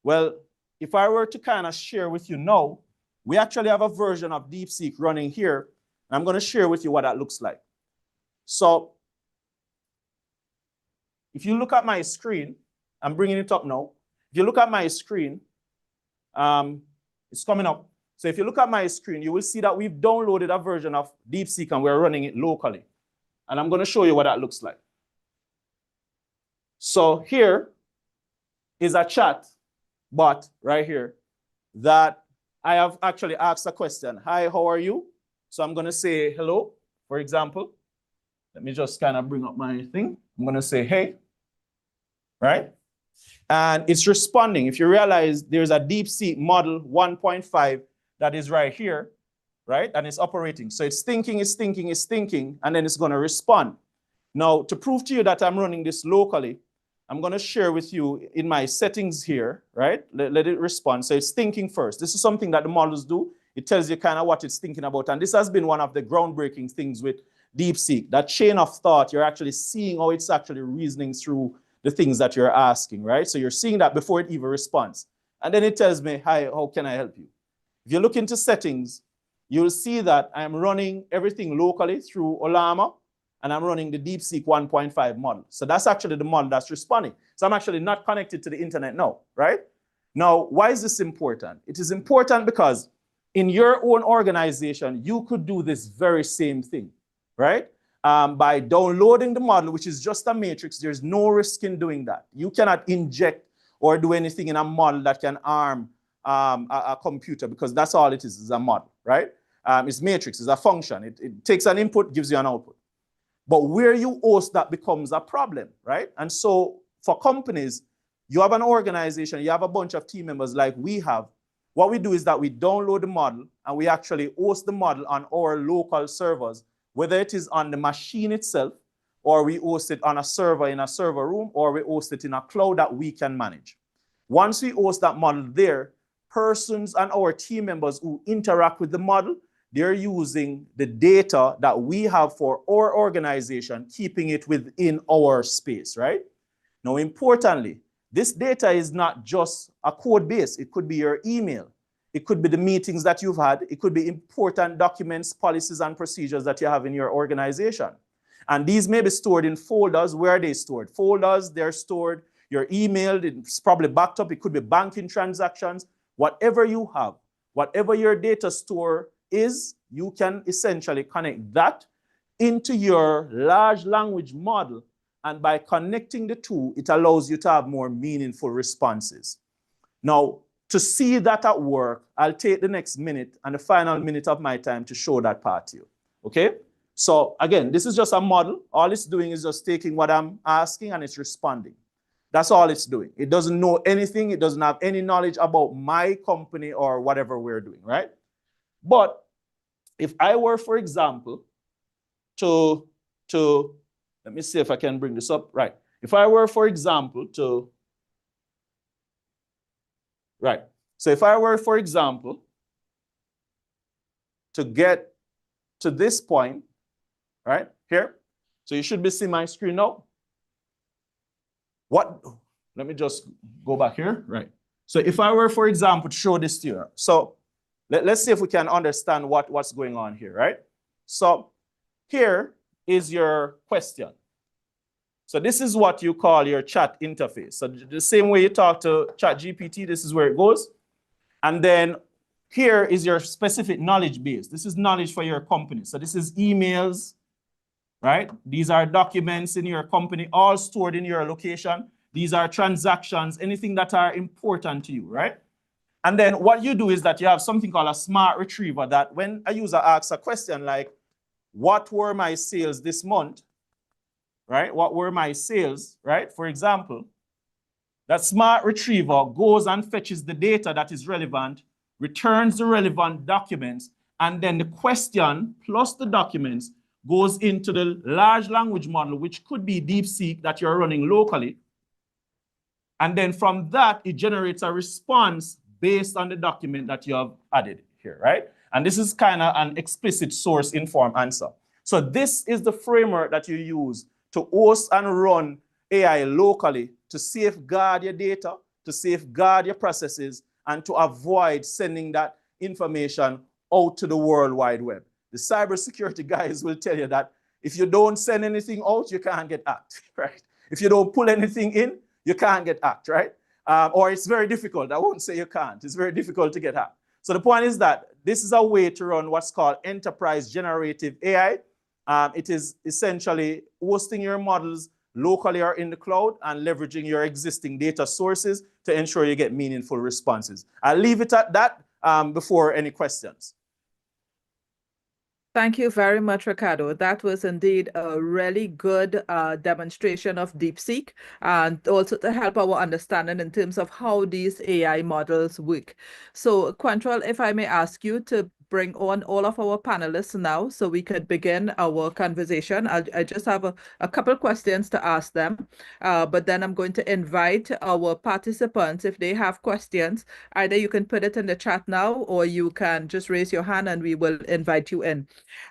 Well, if I were to kind of share with you now, we actually have a version of DeepSeek running here. And I'm going to share with you what that looks like. So if you look at my screen, I'm bringing it up now. If you look at my screen, it's coming up. So if you look at my screen, you will see that we've downloaded a version of DeepSeek and we're running it locally. And I'm going to show you what that looks like. So here is a chat bot right here that I have actually asked a question. Hi, how are you? So I'm going to say hello, for example. Let me just kind of bring up my thing. I'm going to say, hey, right? And it's responding. If you realize there's a DeepSeek model 1.5 that is right here, right? And it's operating. So it's thinking, and then it's going to respond. Now, to prove to you that I'm running this locally, I'm going to share with you in my settings here, right? Let it respond. So it's thinking first. This is something that the models do. It tells you kind of what it's thinking about. And this has been one of the groundbreaking things with DeepSeek. That chain of thought, you're actually seeing how it's actually reasoning through the things that you're asking, right? So you're seeing that before it even responds. And then it tells me, hi, how can I help you? If you look into settings, you'll see that I'm running everything locally through Olama, and I'm running the DeepSeek 1.5 model. So that's actually the model that's responding. So I'm actually not connected to the internet now, right? Now, why is this important? It is important because in your own organization, you could do this very same thing, right? By downloading the model, which is just a matrix, there's no risk in doing that. You cannot inject or do anything in a model that can harm a computer, because that's all it is a model, right? It's matrix, it's a function. It takes an input, gives you an output. But where you host, that becomes a problem, right? And so for companies, you have an organization, you have a bunch of team members like we have, what we do is that we download the model and we actually host the model on our local servers, whether it is on the machine itself, or we host it on a server in a server room, or we host it in a cloud that we can manage. Once we host that model there, persons and our team members who interact with the model, they're using the data that we have for our organization, keeping it within our space, right? Now, importantly, this data is not just a code base. It could be your email. It could be the meetings that you've had. It could be important documents, policies, and procedures that you have in your organization. And these may be stored in folders. Where are they stored? Folders, they're stored. Your email, it's probably backed up. It could be banking transactions. Whatever you have, whatever your data store is, you can essentially connect that into your large language model. And by connecting the two, it allows you to have more meaningful responses. Now, to see that at work, I'll take the next minute and the final minute of my time to show that part to you. Okay? So again, this is just a model. All it's doing is just taking what I'm asking and it's responding. That's all it's doing. It doesn't know anything. It doesn't have any knowledge about my company or whatever we're doing, right? But if I were, for example, to let me see if I can bring this up. Right. If I were, for example, So if I were, for example, to get to this point, right here. So you should be seeing my screen now. Let me just go back here. Right. So if I were, for example, to show this to you. So let's see if we can understand what's going on here, right? So here is your question. So this is what you call your chat interface. So the same way you talk to ChatGPT, this is where it goes. And then here is your specific knowledge base. This is knowledge for your company. So this is emails, right? These are documents in your company, all stored in your location. These are transactions, anything that are important to you, right? And then what you do is that you have something called a smart retriever that when a user asks a question like, what were my sales this month, right? What were my sales, right? For example, that smart retriever goes and fetches the data that is relevant, returns the relevant documents, and then the question plus the documents goes into the large language model, which could be DeepSeek that you're running locally. And then from that, it generates a response based on the document that you have added here, right? And this is kind of an explicit source informed answer. So this is the framework that you use to host and run AI locally to safeguard your data, to safeguard your processes, and to avoid sending that information out to the World Wide Web. The cybersecurity guys will tell you that if you don't send anything out, you can't get hacked, right? If you don't pull anything in, you can't get hacked, right? Or it's very difficult. I won't say you can't. It's very difficult to get hacked. So the point is that this is a way to run what's called enterprise generative AI. It is essentially hosting your models locally or in the cloud and leveraging your existing data sources to ensure you get meaningful responses. I'll leave it at that before any questions. Thank you very much, Ricardo. That was indeed a really good demonstration of DeepSeek and also to help our understanding in terms of how these AI models work. So, Quantrell, if I may ask you to bring on all of our panelists now so we could begin our conversation. I just have a couple questions to ask them, but then I'm going to invite our participants, if they have questions, either you can put it in the chat now or you can just raise your hand and we will invite you in.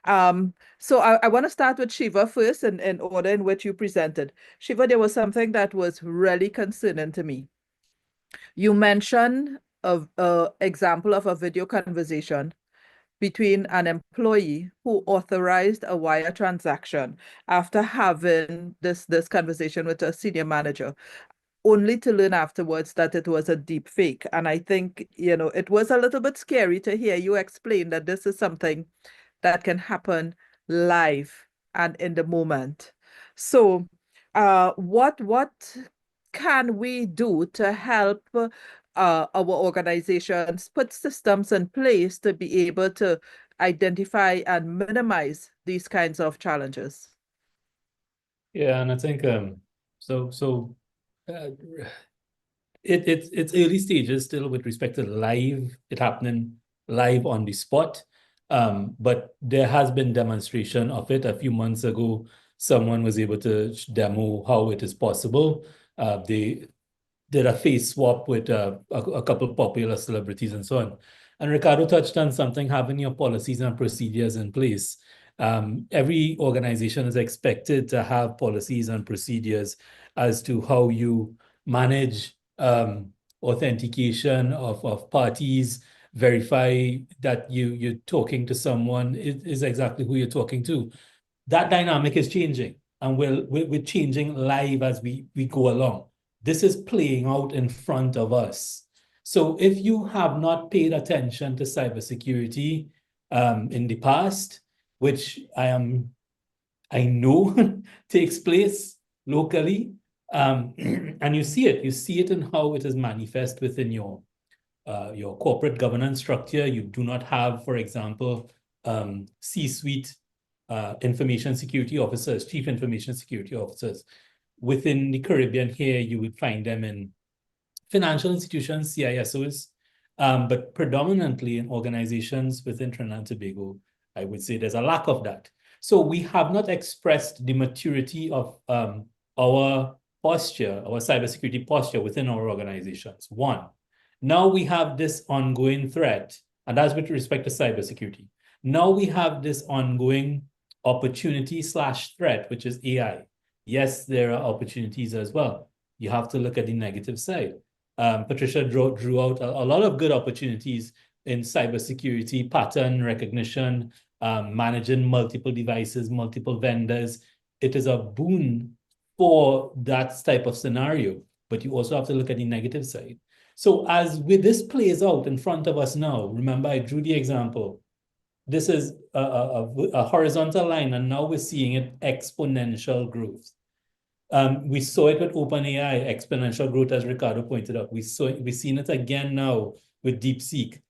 So I want to start with Shiva first in order in which you presented. Shiva, there was something that was really concerning to me. You mentioned an example of a video conversation between an employee who authorized a wire transaction after having this conversation with a senior manager, only to learn afterwards that it was a deep fake. And I think, it was a little bit scary to hear you explain that this is something that can happen live and in the moment. So what can we do to help our organizations put systems in place to be able to identify and minimize these kinds of challenges? Yeah, and I think it's early stages still with respect to it happening live on the spot. But there has been demonstration of it. A few months ago, someone was able to demo how it is possible. They did a face swap with a couple of popular celebrities and so on. And Ricardo touched on something, having your policies and procedures in place. Every organization is expected to have policies and procedures as to how you manage authentication of parties, verify that you're talking to someone is exactly who you're talking to. That dynamic is changing, and we're changing live as we go along. This is playing out in front of us. So if you have not paid attention to cybersecurity in the past, which I know takes place locally, and you see it in how it is manifest within your corporate governance structure. You do not have, for example, C-suite information security officers, chief information security officers. Within the Caribbean here, you would find them in financial institutions, CISOs, but predominantly in organizations within Trinidad and Tobago, I would say there's a lack of that. So we have not expressed the maturity of our posture, our cybersecurity posture within our organizations. One, now we have this ongoing threat, and that's with respect to cybersecurity. Now we have this ongoing opportunity/threat, which is AI. Yes, there are opportunities as well. You have to look at the negative side. Patricia drew out a lot of good opportunities in cybersecurity, pattern recognition, managing multiple devices, multiple vendors. It is a boon for that type of scenario, but you also have to look at the negative side. So as this plays out in front of us now, remember I drew the example. This is a horizontal line, and now we're seeing it exponential growth. We saw it with OpenAI, exponential growth, as Ricardo pointed out. We've seen it again now with DeepSeek.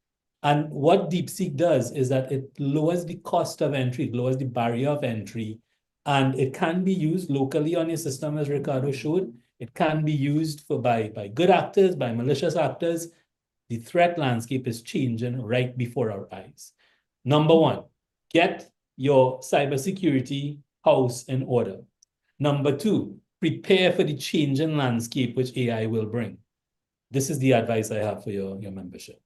And what DeepSeek does is that it lowers the cost of entry, it lowers the barrier of entry, and it can be used locally on your system, as Ricardo showed. It can be used by good actors, by malicious actors. The threat landscape is changing right before our eyes. Number one, get your cybersecurity house in order. Number two, prepare for the changing landscape which AI will bring. This is the advice I have for your membership.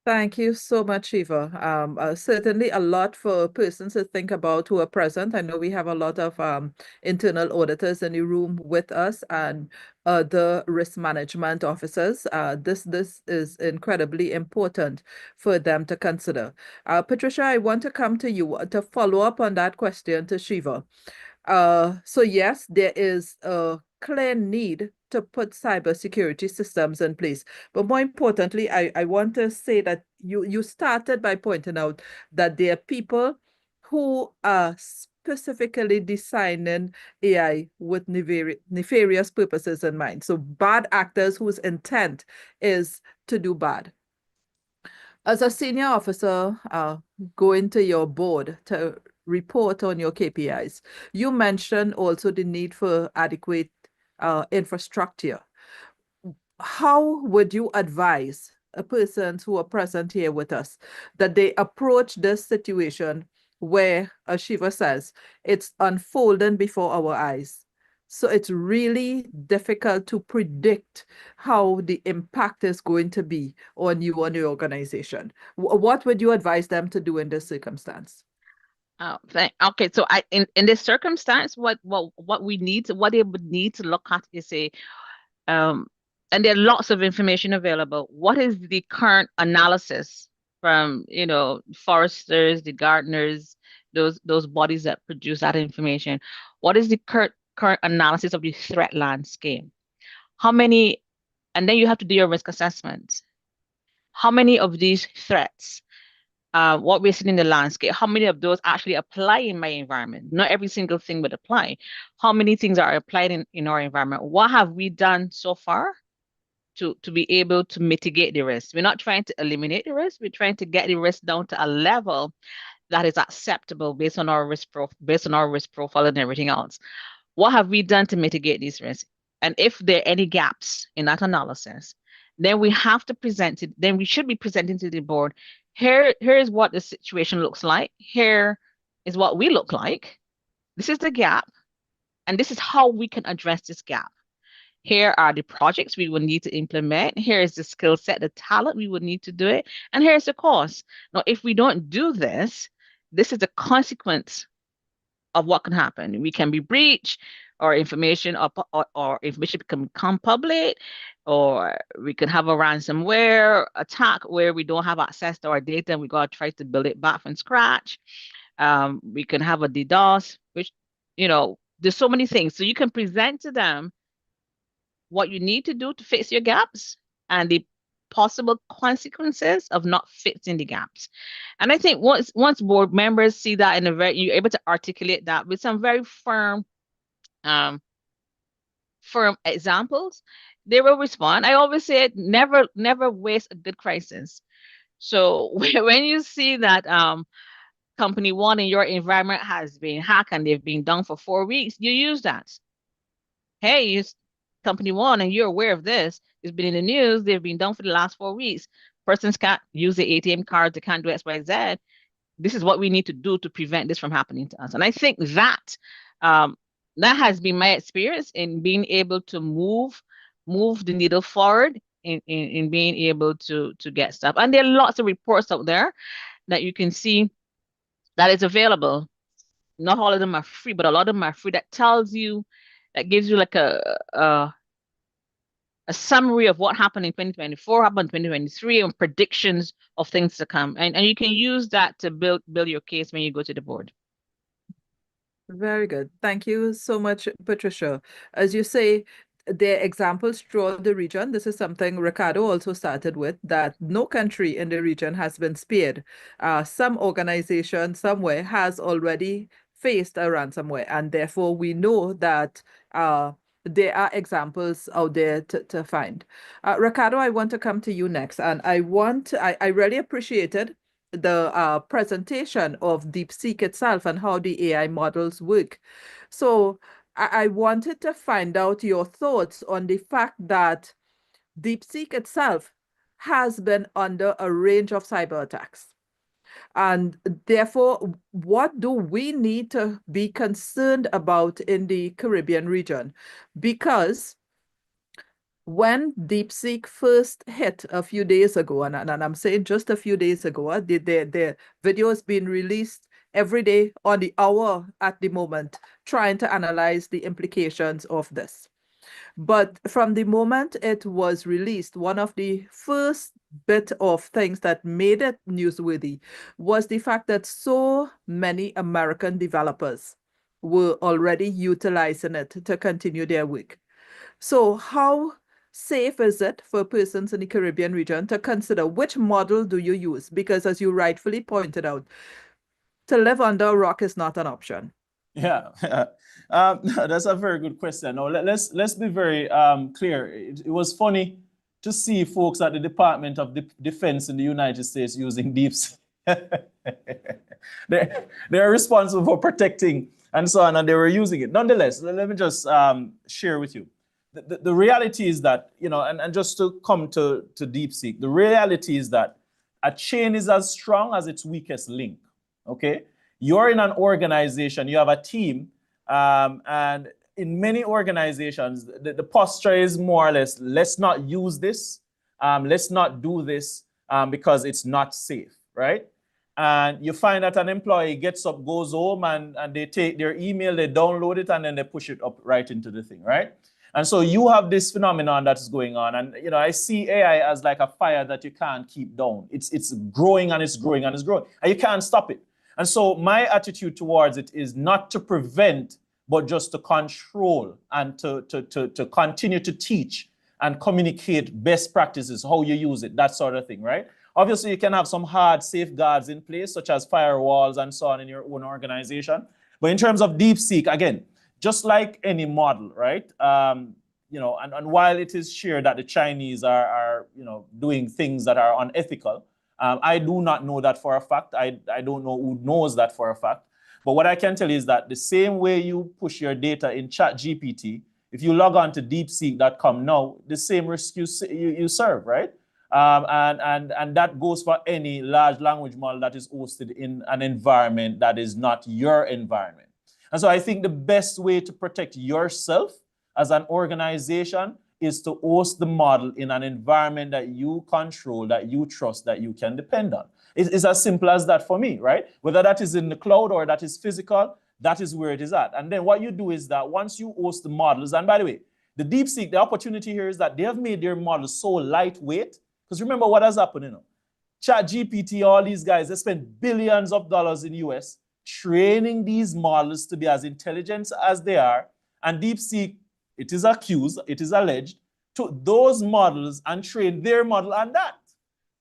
Thank you so much, Shiva. Certainly a lot for persons to think about who are present. I know we have a lot of internal auditors in the room with us and other risk management officers. This is incredibly important for them to consider. Patricia, I want to come to you to follow up on that question to Shiva. So yes, there is a clear need to put cybersecurity systems in place. But more importantly, I want to say that you started by pointing out that there are people who are specifically designing AI with nefarious purposes in mind. So bad actors whose intent is to do bad. As a senior officer, going to your board to report on your KPIs, you mentioned also the need for adequate infrastructure. How would you advise a person who are present here with us that they approach this situation where, as Shiva says, it's unfolding before our eyes? So it's really difficult to predict how the impact is going to be on you, on your organization. What would you advise them to do in this circumstance? Okay, so in this circumstance, what they would need to look at is and there are lots of information available. What is the current analysis from foresters, the gardeners, those bodies that produce that information? What is the current analysis of the threat landscape? How many, and then you have to do your risk assessment. How many of these threats, what we're seeing in the landscape, how many of those actually apply in my environment? Not every single thing would apply. How many things are applied in our environment? What have we done so far to be able to mitigate the risk? We're not trying to eliminate the risk. We're trying to get the risk down to a level that is acceptable based on our risk profile and everything else. What have we done to mitigate these risks? And if there are any gaps in that analysis, then we have to present it, then we should be presenting to the board, here is what the situation looks like. Here is what we look like. This is the gap. And this is how we can address this gap. Here are the projects we would need to implement. Here is the skill set, the talent we would need to do it. And here's the cost. Now, if we don't do this, this is the consequence of what can happen. We can be breached, or information or information can become public, or we could have a ransomware attack where we don't have access to our data and we got to try to build it back from scratch. We can have a DDoS, which, there's so many things. So you can present to them what you need to do to fix your gaps and the possible consequences of not fixing the gaps. And I think once board members see that you're able to articulate that with some very firm examples, they will respond. I always say never waste a good crisis. So when you see that company one in your environment has been hacked and they've been down for 4 weeks, you use that. Hey, it's company one and you're aware of this. It's been in the news. They've been down for the last 4 weeks. Persons can't use the ATM card. They can't do X, Y, Z. This is what we need to do to prevent this from happening to us. And I think that that has been my experience in being able to move the needle forward in being able to get stuff. And there are lots of reports out there that you can see that is available. Not all of them are free, but a lot of them are free, that tells you, that gives you like a summary of what happened in 2024, happened in 2023, and predictions of things to come. And you can use that to build your case when you go to the board. Very good. Thank you so much, Patricia. As you say, there are examples throughout the region. This is something Ricardo also started with, that no country in the region has been spared. Some organization somewhere has already faced a ransomware, and therefore we know that there are examples out there to find. Ricardo, I want to come to you next, and I really appreciated the presentation of DeepSeek itself and how the AI models work. So I wanted to find out your thoughts on the fact that DeepSeek itself has been under a range of cyber attacks. And therefore, what do we need to be concerned about in the Caribbean region? Because when DeepSeek first hit a few days ago, and I'm saying just a few days ago, the video has been released every day on the hour at the moment, trying to analyze the implications of this. But from the moment it was released, one of the first bit of things that made it newsworthy was the fact that so many American developers were already utilizing it to continue their work. So how safe is it for persons in the Caribbean region to consider which model do you use? Because as you rightfully pointed out, to live under a rock is not an option. Yeah, that's a very good question. Now, let's be very clear. It was funny to see folks at the Department of Defense in the United States using DeepSeek. They're responsible for protecting and so on, and they were using it. Nonetheless, let me just share with you. The reality is that, and just to come to DeepSeek, the reality is that a chain is as strong as its weakest link, okay? You're in an organization, you have a team, and in many organizations, the posture is more or less, let's not use this, let's not do this because it's not safe, right? And you find that an employee gets up, goes home, and they take their email, they download it, and then they push it up right into the thing, right? And so you have this phenomenon that is going on. And I see AI as like a fire that you can't keep down. It's growing and it's growing and it's growing, and you can't stop it. And so my attitude towards it is not to prevent, but just to control and to continue to teach and communicate best practices, how you use it, that sort of thing, right? Obviously, you can have some hard safeguards in place, such as firewalls and so on in your own organization. But in terms of DeepSeek, again, just like any model, right? And while it is shared that the Chinese are doing things that are unethical, I do not know that for a fact. I don't know who knows that for a fact. But what I can tell you is that the same way you push your data in ChatGPT, If you log on to deepseek.com now, the same risk you serve, right? And that goes for any large language model that is hosted in an environment that is not your environment. And so I think the best way to protect yourself as an organization is to host the model in an environment that you control, that you trust, that you can depend on. It's as simple as that for me, right? Whether that is in the cloud or that is physical, that is where it is at. And then what you do is that once you host the models, and by the way, the DeepSeek, the opportunity here is that they have made their models so lightweight. Because remember what has happened, you know, ChatGPT, all these guys, they spend billions of dollars in US training these models to be as intelligent as they are. And DeepSeek, it is accused, it is alleged, to those models and train their model on that,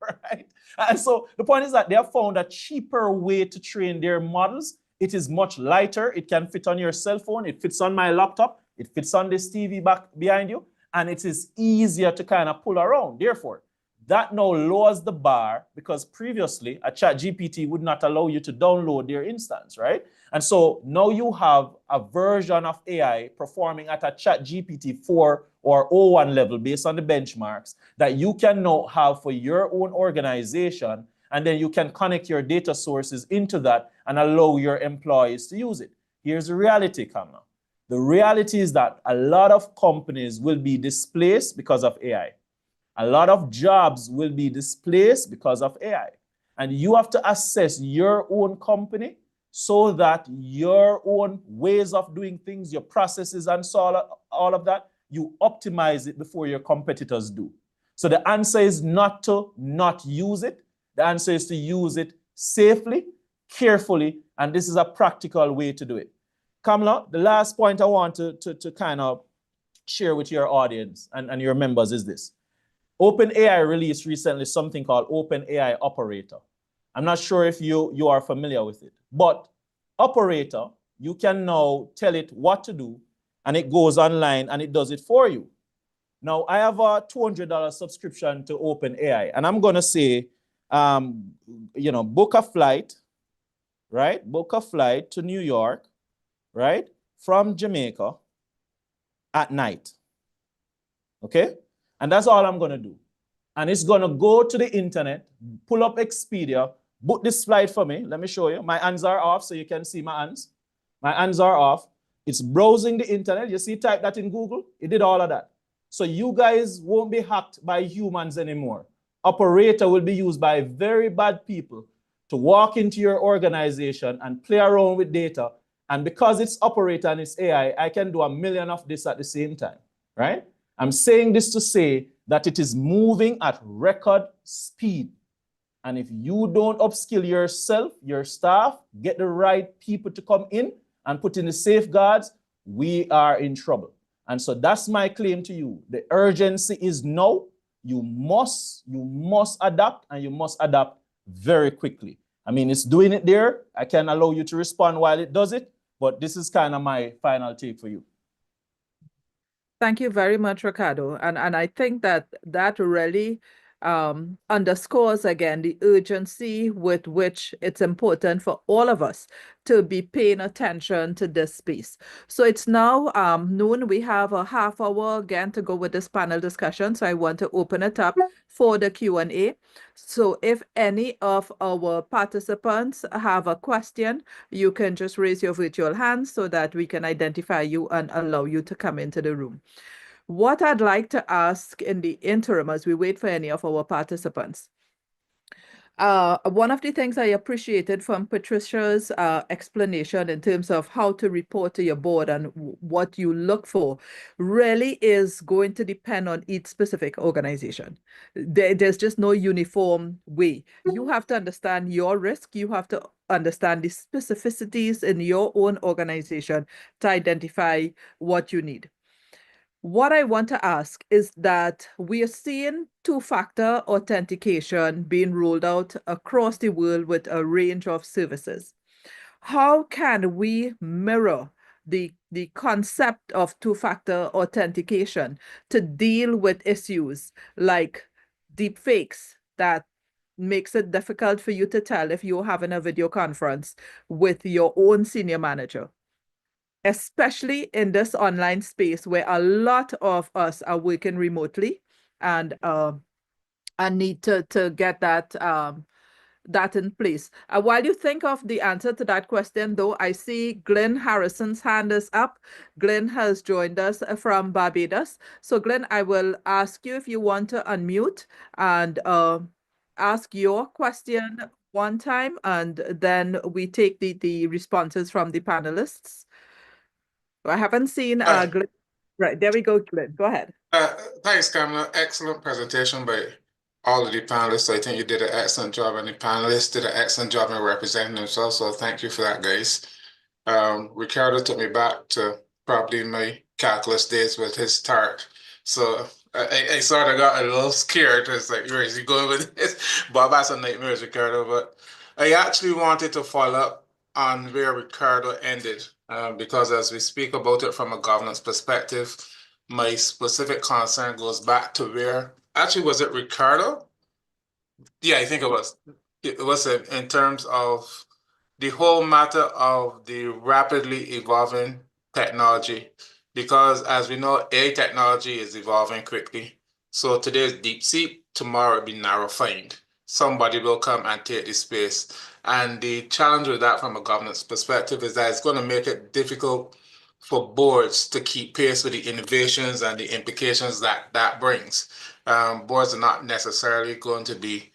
right? And so the point is that they have found a cheaper way to train their models. It is much lighter. It can fit on your cell phone. It fits on my laptop. It fits on this TV back behind you. And it is easier to kind of pull around. Therefore, that now lowers the bar because previously a ChatGPT would not allow you to download their instance, right? And so now you have a version of AI performing at a ChatGPT 4 or O1 level based on the benchmarks that you can now have for your own organization. And then you can connect your data sources into that and allow your employees to use it. Here's the reality, Kamla. The reality is that a lot of companies will be displaced because of AI. A lot of jobs will be displaced because of AI. And you have to assess your own company so that your own ways of doing things, your processes and so all of that, you optimize it before your competitors do. So the answer is not to not use it. The answer is to use it safely, carefully, and this is a practical way to do it. Kamla, the last point I want to kind of share with your audience and your members is this. OpenAI released recently something called OpenAI Operator. I'm not sure if you are familiar with it, but Operator, you can now tell it what to do, and it goes online and it does it for you. Now, I have a $200 subscription to OpenAI, and I'm going to say, book a flight, right? Book a flight to New York, right? From Jamaica at night, okay? And that's all I'm going to do. And it's going to go to the internet, pull up Expedia, book this flight for me. Let me show you. My hands are off so you can see my hands. My hands are off. It's browsing the internet. You see, type that in Google. It did all of that. So you guys won't be hacked by humans anymore. Operator will be used by very bad people to walk into your organization and play around with data. And because it's Operator and it's AI, I can do a million of this at the same time, right? I'm saying this to say that it is moving at record speed. And if you don't upskill yourself, your staff, get the right people to come in and put in the safeguards, we are in trouble. And so that's my claim to you. The urgency is now. You must adapt, and you must adapt very quickly. I mean, it's doing it there. I can allow you to respond while it does it, but this is kind of my final take for you. Thank you very much, Ricardo. And I think that really underscores again the urgency with which it's important for all of us to be paying attention to this space. So it's now noon. We have a half hour again to go with this panel discussion. So I want to open it up for the Q&A. So if any of our participants have a question, you can just raise your virtual hand so that we can identify you and allow you to come into the room. What I'd like to ask in the interim as we wait for any of our participants, one of the things I appreciated from Patricia's explanation in terms of how to report to your board and what you look for really is going to depend on each specific organization. There's just no uniform way. You have to understand your risk. You have to understand the specificities in your own organization to identify what you need. What I want to ask is that we are seeing two-factor authentication being rolled out across the world with a range of services. How can we mirror the concept of two-factor authentication to deal with issues like deepfakes that makes it difficult for you to tell if you're having a video conference with your own senior manager? especially in this online space where a lot of us are working remotely and need to get that that in place. While you think of the answer to that question, though, I see Glenn Harrison's hand is up. Glenn has joined us from Barbados. So, Glenn, I will ask you if you want to unmute and ask your question one time, and then we take the responses from the panelists. I haven't seen Glenn. Right, there we go, Glenn. Go ahead. Thanks, Kamala. Excellent presentation by all of the panelists. I think you did an excellent job, and the panelists did an excellent job in representing themselves. So thank you for that, guys. Ricardo took me back to probably my calculus days with his start. So I sort of got a little scared. It's like, where is he going with this? But that's a nightmare, Ricardo. But I actually wanted to follow up on where Ricardo ended, because as we speak about it from a governance perspective, my specific concern goes back to where, actually, was it Ricardo? Yeah, I think it was. It was in terms of the whole matter of the rapidly evolving technology, because as we know, AI technology is evolving quickly. So today is DeepSeek, tomorrow it'll be narrow-find. Somebody will come and take the space. And the challenge with that from a governance perspective is that it's going to make it difficult for boards to keep pace with the innovations and the implications that that brings. Boards are not necessarily going to be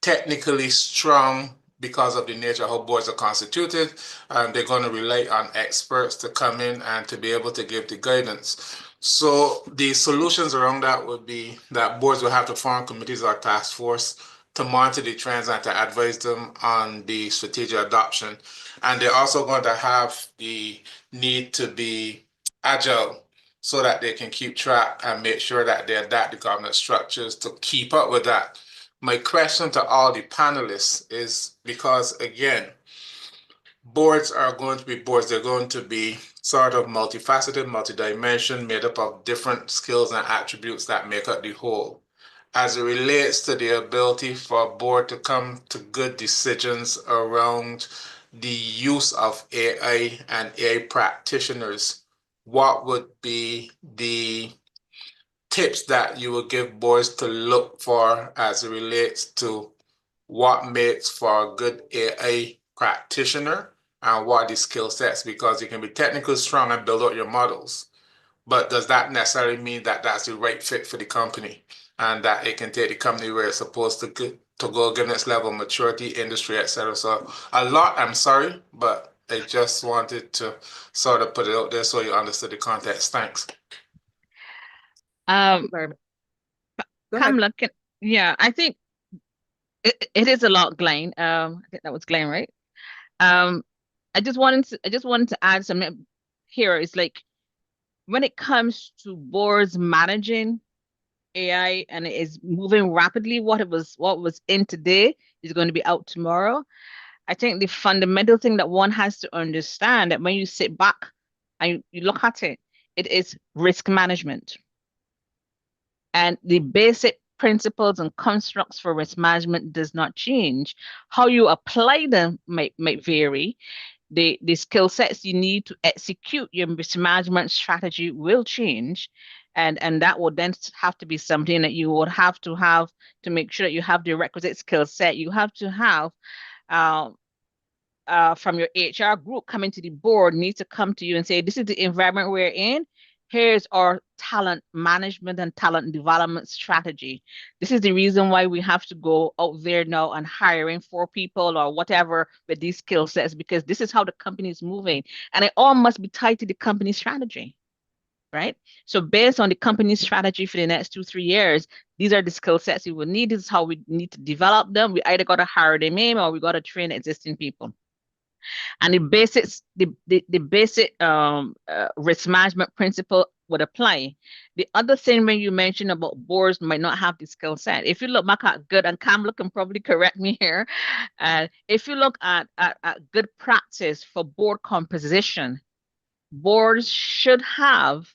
technically strong because of the nature of how boards are constituted. They're going to rely on experts to come in and to be able to give the guidance. So the solutions around that would be that boards will have to form committees or task force to monitor the trends and to advise them on the strategic adoption. And they're also going to have the need to be agile so that they can keep track and make sure that they adapt the governance structures to keep up with that. My question to all the panelists is, because again, boards are going to be boards. They're going to be sort of multifaceted, multidimensional, made up of different skills and attributes that make up the whole. As it relates to the ability for a board to come to good decisions around the use of AI and AI practitioners, what would be the tips that you would give boards to look for as it relates to what makes for a good AI practitioner and what are the skill sets? Because you can be technically strong and build out your models, but does that necessarily mean that that's the right fit for the company and that it can take the company where it's supposed to go given its level of maturity, industry, etc.? So a lot, I'm sorry, but I just wanted to sort of put it out there so you understood the context. Thanks. Kamala, yeah, I think it is a lot, Glenn. I think that was Glenn, right? I just wanted to add something here. It's like when it comes to boards managing AI and it is moving rapidly, what was in today is going to be out tomorrow. I think the fundamental thing that one has to understand that when you sit back and you look at it, it is risk management. And the basic principles and constructs for risk management does not change. How you apply them might vary. The skill sets you need to execute your risk management strategy will change. And that would then have to be something that you would have to make sure that you have the requisite skill set. You have to have from your HR group coming to the board needs to come to you and say, this is the environment we're in. Here's our talent management and talent development strategy. This is the reason why we have to go out there now and hiring 4 people or whatever with these skill sets, because this is how the company is moving. And it all must be tied to the company strategy, right? So based on the company strategy for the next 2-3 years, these are the skill sets we will need. This is how we need to develop them. We either got to hire them in or we got to train existing people. And the basics, the basic risk management principle would apply. The other thing when you mentioned about boards might not have the skill set. If you look back at good, and Kamala can probably correct me here, if you look at good practice for board composition, boards should have,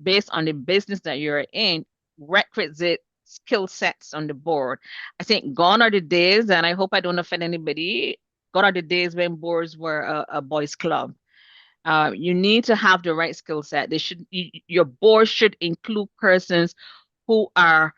based on the business that you're in, requisite skill sets on the board. I think gone are the days, and I hope I don't offend anybody, gone are the days when boards were a boys' club. You need to have the right skill set. Your board should include persons who are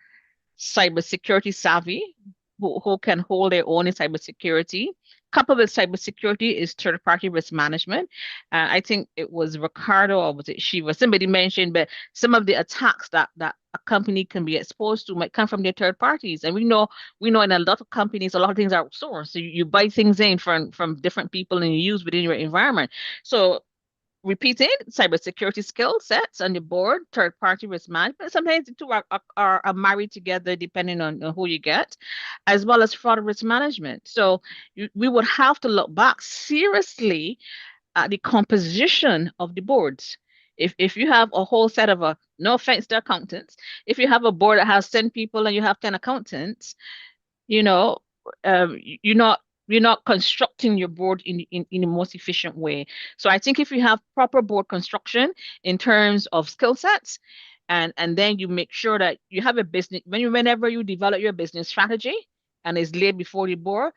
cybersecurity savvy, who can hold their own in cybersecurity. Coupled with cybersecurity is third-party risk management. I think it was Ricardo or was it Shiva? Somebody mentioned, but some of the attacks that a company can be exposed to might come from their third parties. And we know in a lot of companies, a lot of things are outsourced. So you buy things in from different people and you use within your environment. So repeating cybersecurity skill sets on the board, third-party risk management. Sometimes the two are married together depending on who you get, as well as fraud risk management. So we would have to look back seriously at the composition of the boards. If you have a whole set of no offense to accountants, if you have a board that has 10 people and you have 10 accountants, you know, you're not constructing your board in the most efficient way. So I think if you have proper board construction in terms of skill sets, and then you make sure that you have a business whenever you develop your business strategy and is laid before the board,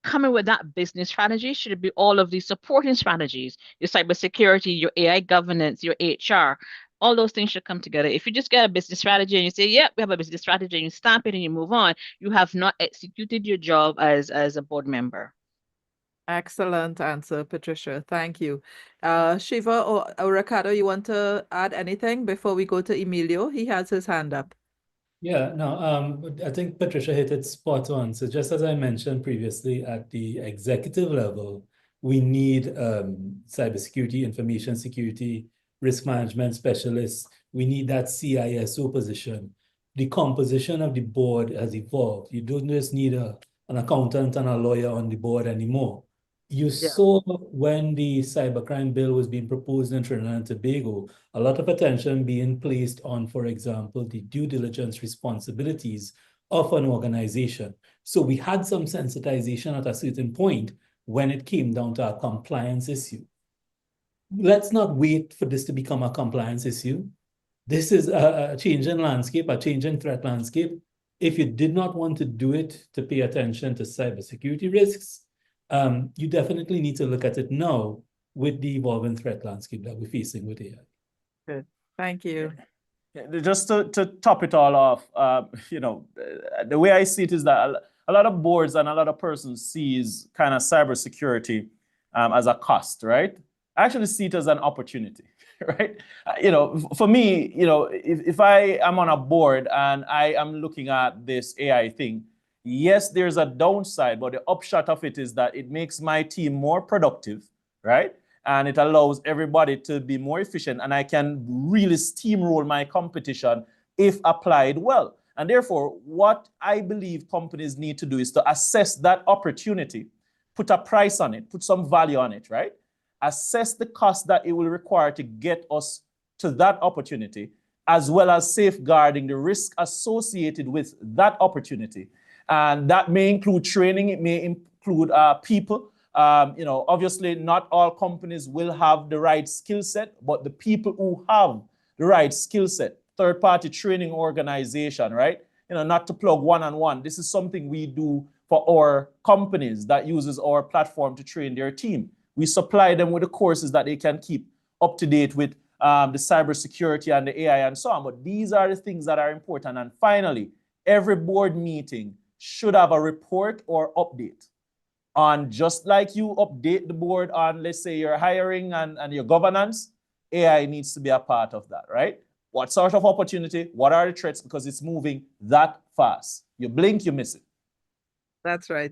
coming with that business strategy should be all of these supporting strategies, your cybersecurity, your AI governance, your HR. All those things should come together. If you just get a business strategy and you say, yeah, we have a business strategy, and you stamp it and you move on, you have not executed your job as a board member. Excellent answer, Patricia. Thank you. Shiva or Ricardo, you want to add anything before we go to Emilio? He has his hand up. Yeah, no, I think Patricia hit it spot on. So just as I mentioned previously, at the executive level, we need cybersecurity, information security, risk management specialists. We need that CISO position. The composition of the board has evolved. You don't just need an accountant and a lawyer on the board anymore. You saw when the cybercrime bill was being proposed in Trinidad and Tobago, a lot of attention being placed on, for example, the due diligence responsibilities of an organization. So we had some sensitization at a certain point when it came down to a compliance issue. Let's not wait for this to become a compliance issue. This is a change in landscape, a change in threat landscape. If you did not want to do it to pay attention to cybersecurity risks, you definitely need to look at it now with the evolving threat landscape that we're facing with AI. Good. Thank you. Just to top it all off, the way I see it is that a lot of boards and a lot of persons sees kind of cybersecurity as a cost, right? I actually see it as an opportunity, right? For me, if I am on a board and I am looking at this AI thing, yes, there's a downside, but the upshot of it is that it makes my team more productive, right? And it allows everybody to be more efficient, and I can really steamroll my competition if applied well. And therefore, what I believe companies need to do is to assess that opportunity, put a price on it, put some value on it, right? Assess the cost that it will require to get us to that opportunity, as well as safeguarding the risk associated with that opportunity. And that may include training, it may include people. Obviously not all companies will have the right skill set, but the people who have the right skill set, third-party training organization, right? Not to plug one-on-one. This is something we do for our companies that uses our platform to train their team. We supply them with the courses that they can keep up to date with the cybersecurity and the AI and so on. But these are the things that are important. And finally, every board meeting should have a report or update on, just like you update the board on, let's say, your hiring and your governance, AI needs to be a part of that, right? What sort of opportunity? What are the threats? Because it's moving that fast. You blink, you miss it. That's right.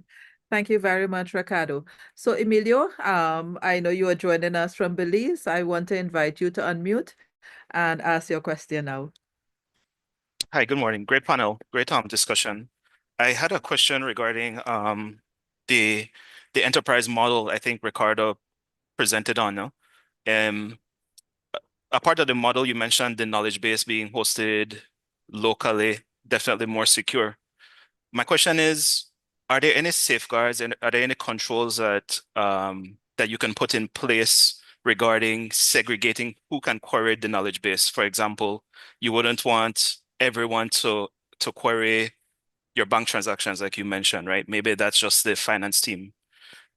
Thank you very much, Ricardo. So Emilio, I know you are joining us from Belize. I want to invite you to unmute and ask your question now. Hi, good morning. Great panel, great discussion. I had a question regarding the enterprise model I think Ricardo presented on. A part of the model you mentioned the knowledge base being hosted locally, definitely more secure. My question is, are there any safeguards and are there any controls that that you can put in place regarding segregating who can query the knowledge base? For example, you wouldn't want everyone to query your bank transactions like you mentioned, right? Maybe that's just the finance team.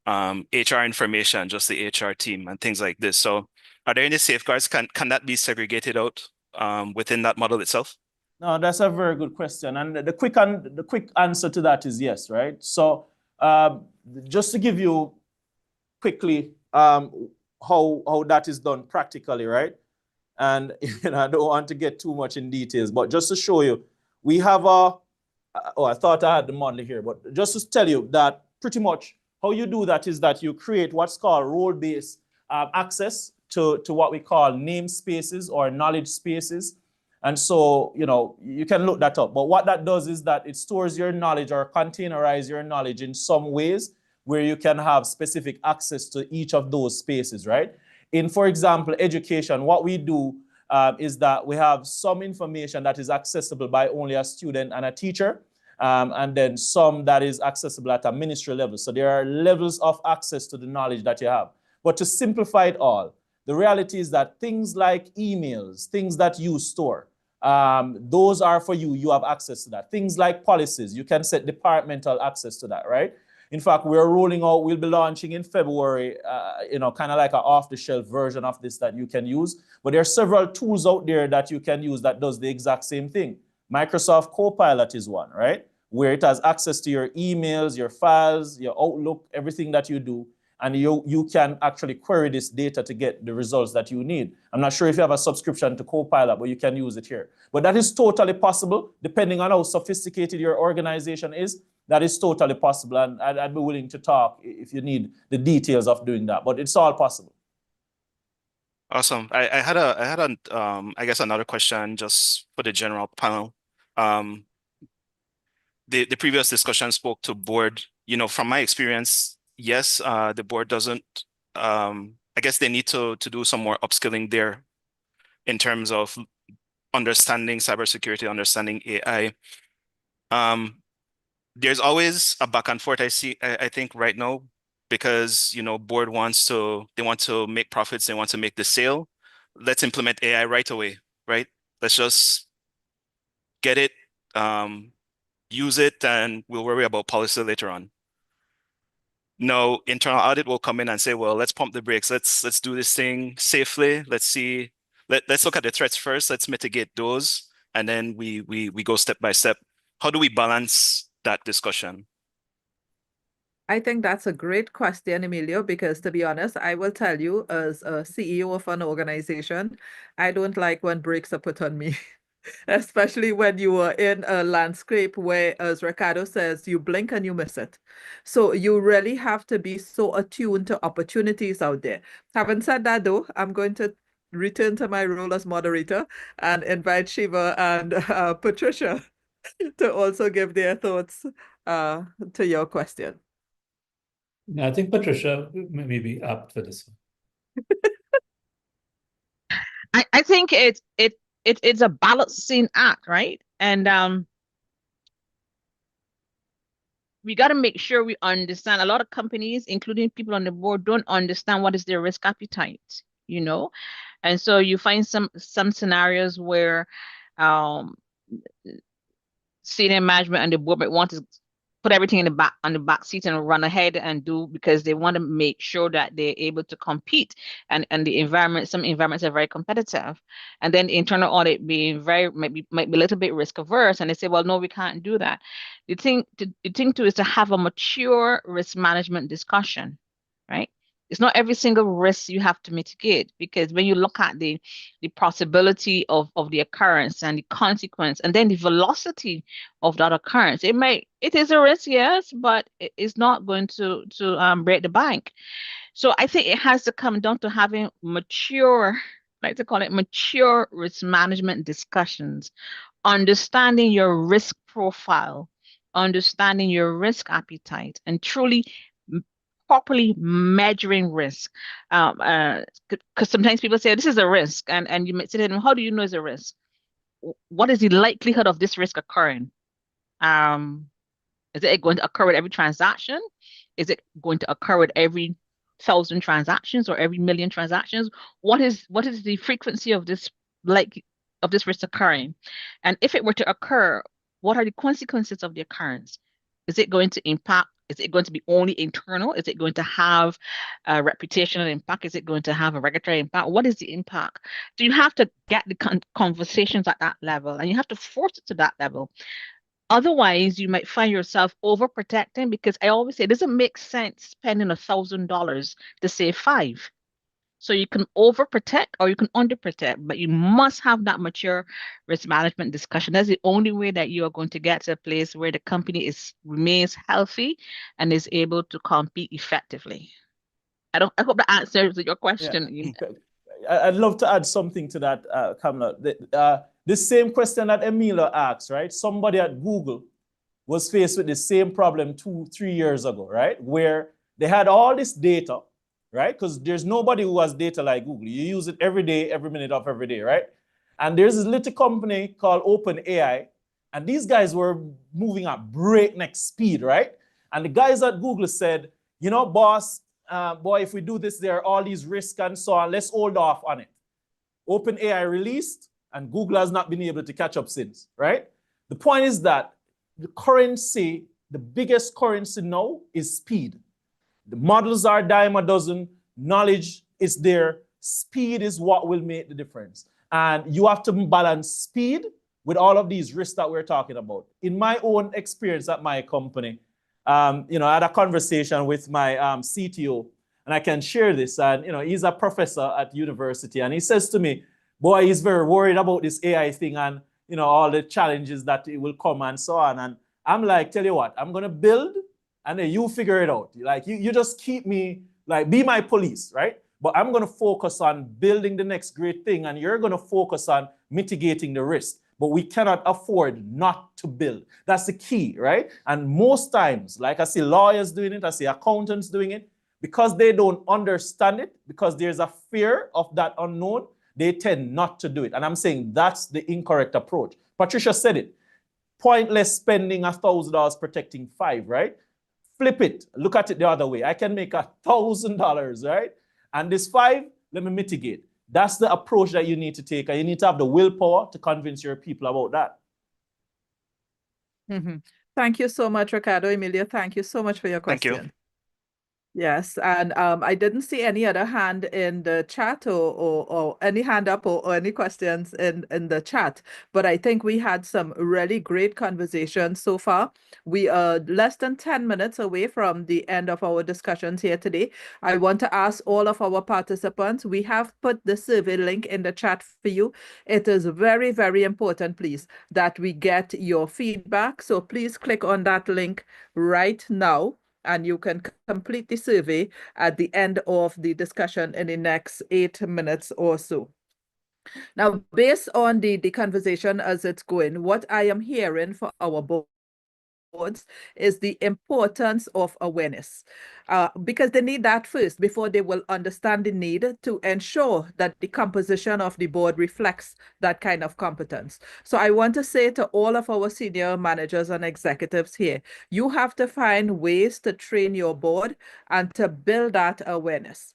HR information, just the HR team and things like this. So are there any safeguards? Can that be segregated out within that model itself? No, that's a very good question. And the quick answer to that is yes, right? So just to give you quickly how that is done practically, right? And I don't want to get too much in details, but just to show you, we have I thought I had the model here, but just to tell you that pretty much how you do that is that you create what's called role-based access to what we call namespaces or knowledge spaces. And so, you can look that up. But what that does is that it stores your knowledge or containerize your knowledge in some ways where you can have specific access to each of those spaces, right? In, for example, education, what we do is that we have some information that is accessible by only a student and a teacher, and then some that is accessible at a ministry level. So there are levels of access to the knowledge that you have. But to simplify it all, the reality is that things like emails, things that you store, those are for you. You have access to that. Things like policies, you can set departmental access to that, right? In fact, we're rolling out, we'll be launching in February, kind of like an off-the-shelf version of this that you can use. But there are several tools out there that you can use that does the exact same thing. Microsoft Copilot is one, right? Where it has access to your emails, your files, your Outlook, everything that you do. And you can actually query this data to get the results that you need. I'm not sure if you have a subscription to Copilot, but you can use it here. But that is totally possible, depending on how sophisticated your organization is. That is totally possible, and I'd be willing to talk if you need the details of doing that, but it's all possible. Awesome. I had I guess another question just for the general panel. The previous discussion spoke to board. From my experience, yes, the board doesn't. I guess they need to do some more upskilling there in terms of understanding cybersecurity, understanding AI. There's always a back and forth I think right now, because board want to make profits, they want to make the sale. Let's implement AI right away, right? Let's just get it, use it, and we'll worry about policy later on. No, internal audit will come in and say, well, let's pump the brakes. Let's do this thing safely. Let's look at the threats first. Let's mitigate those, and then we go step by step. How do we balance that discussion? I think that's a great question, Emilio, because to be honest, I will tell you as a CEO of an organization, I don't like when brakes are put on me, especially when you are in a landscape where, as Ricardo says, you blink and you miss it. So you really have to be so attuned to opportunities out there. Having said that, though, I'm going to return to my role as moderator and invite Shiva and Patricia to also give their thoughts to your question. I think Patricia may be apt for this one. I think it's a balancing act, right? And we got to make sure we understand. A lot of companies, including people on the board, don't understand what is their risk appetite, and so you find some scenarios where senior management and the board might want to put everything on the back seat and run ahead and do, because they want to make sure that they're able to compete, and some environments are very competitive, and then internal audit being might be a little bit risk averse, and they say, well, no, we can't do that. The thing too is to have a mature risk management discussion, right? It's not every single risk you have to mitigate, because when you look at the possibility of the occurrence and the consequence, and then the velocity of that occurrence, it is a risk, yes, but it's not going to break the bank. So I think it has to come down to having mature, I like to call it mature risk management discussions, understanding your risk profile, understanding your risk appetite, and truly properly measuring risk. Because sometimes people say, this is a risk, and you might say to them, how do you know it's a risk? What is the likelihood of this risk occurring? Is it going to occur with every transaction? Is it going to occur with every 1,000 transactions or every 1,000,000 transactions? What is the frequency of this risk occurring? And if it were to occur, what are the consequences of the occurrence? Is it going to impact Is it going to be only internal? Is it going to have a reputational impact? Is it going to have a regulatory impact? What is the impact? So you have to get the conversations at that level, and you have to force it to that level. Otherwise, you might find yourself overprotecting, because I always say it doesn't make sense spending $1,000 to save $5. So you can overprotect or you can underprotect, but you must have that mature risk management discussion. That's the only way that you are going to get to a place where the company remains healthy and is able to compete effectively. I hope that answers your question. I'd love to add something to that, Kamala. The same question that Emilio asked, right? Somebody at Google was faced with the same problem 2-3 years ago, right? Where they had all this data, right? Because there's nobody who has data like Google. You use it every day, every minute of every day, right? And there's this little company called OpenAI, and these guys were moving at breakneck speed, right? And the guys at Google said, you know, boss, boy, if we do this, there are all these risks and so on. Let's hold off on it. OpenAI released, and Google has not been able to catch up since, right? The point is that the currency, the biggest currency now is speed. The models are a dime a dozen, knowledge is there, speed is what will make the difference. And you have to balance speed with all of these risks that we're talking about. In my own experience at my company, you know, I had a conversation with my CTO, and I can share this. And, you know, he's a professor at university, and he says to me, boy, he's very worried about this AI thing and, you know, all the challenges that it will come and so on. And I'm like, tell you what, I'm going to build, and then you figure it out. Like, you just keep me, like, be my police, right? But I'm going to focus on building the next great thing, and you're going to focus on mitigating the risk. But we cannot afford not to build. That's the key, right? And most times, like I see lawyers doing it, I see accountants doing it, because they don't understand it, because there's a fear of that unknown, they tend not to do it. And I'm saying that's the incorrect approach. Patricia said it. Pointless spending $1,000 protecting $5, right? Flip it. Look at it the other way. I can make $1,000, right? And this $5, let me mitigate. That's the approach that you need to take. And you need to have the willpower to convince your people about that. Mm-hmm. Thank you so much, Ricardo. Emilia, thank you so much for your question. Thank you. Yes, and I didn't see any other hand in the chat or any hand up or any questions in the chat, but I think we had some really great conversations so far. We are less than 10 minutes away from the end of our discussions here today. I want to ask all of our participants, we have put the survey link in the chat for you. It is very, very important, please, that we get your feedback. So please click on that link right now, and you can complete the survey at the end of the discussion in the next 8 minutes or so. Now, based on the conversation as it's going, what I am hearing for our boards is the importance of awareness, because they need that first before they will understand the need to ensure that the composition of the board reflects that kind of competence. So I want to say to all of our senior managers and executives here, you have to find ways to train your board and to build that awareness.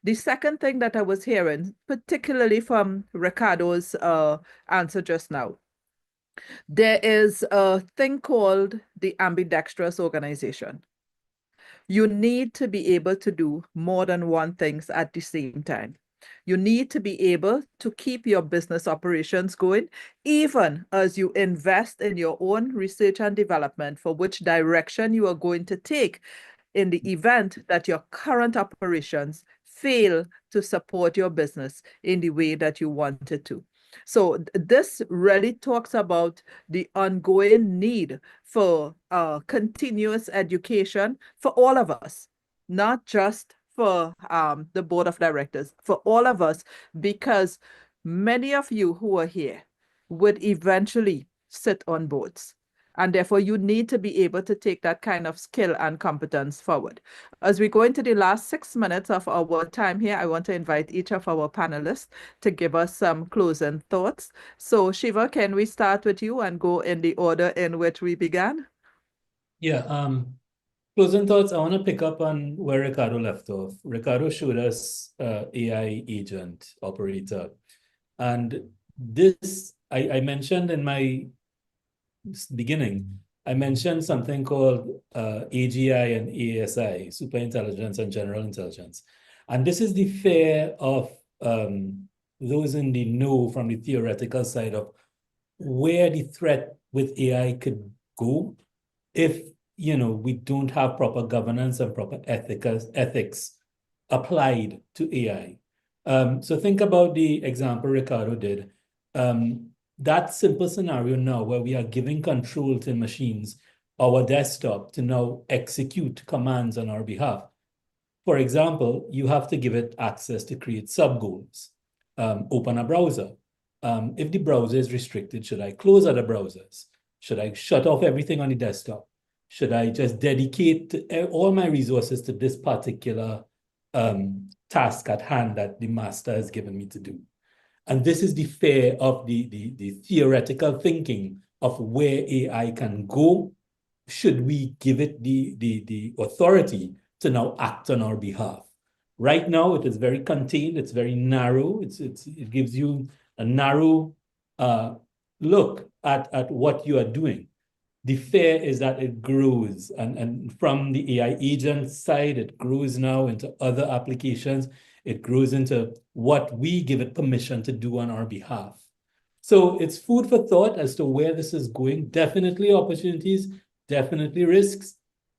The second thing that I was hearing, particularly from Ricardo's answer just now, there is a thing called the ambidextrous organization. You need to be able to do more than one thing at the same time. You need to be able to keep your business operations going, even as you invest in your own research and development for which direction you are going to take in the event that your current operations fail to support your business in the way that you want it to. So this really talks about the ongoing need for continuous education for all of us, not just for the board of directors, for all of us, because many of you who are here would eventually sit on boards. And therefore, you need to be able to take that kind of skill and competence forward. As we go into the last 6 minutes of our time here, I want to invite each of our panelists to give us some closing thoughts. So, Shiva, can we start with you and go in the order in which we began? Yeah, closing thoughts, I want to pick up on where Ricardo left off. Ricardo showed us AI agent operator. And this, I mentioned in my beginning I mentioned something called AGI and ASI, super intelligence and general intelligence. And this is the fear of those in the know from the theoretical side of where the threat with AI could go if, we don't have proper governance and proper ethics applied to AI. So think about the example Ricardo did. That simple scenario now where we are giving control to machines, our desktop, to now execute commands on our behalf. For example, you have to give it access to create sub-goals. Open a browser. If the browser is restricted, should I close other browsers? Should I shut off everything on the desktop? Should I just dedicate all my resources to this particular task at hand that the master has given me to do? And this is the fear of the theoretical thinking of where AI can go. Should we give it the authority to now act on our behalf? Right now, it is very contained. It's very narrow. It gives you a narrow look at what you are doing. The fear is that it grows, and from the AI agent side, it grows now into other applications. It grows into what we give it permission to do on our behalf. So it's food for thought as to where this is going. Definitely opportunities, definitely risks,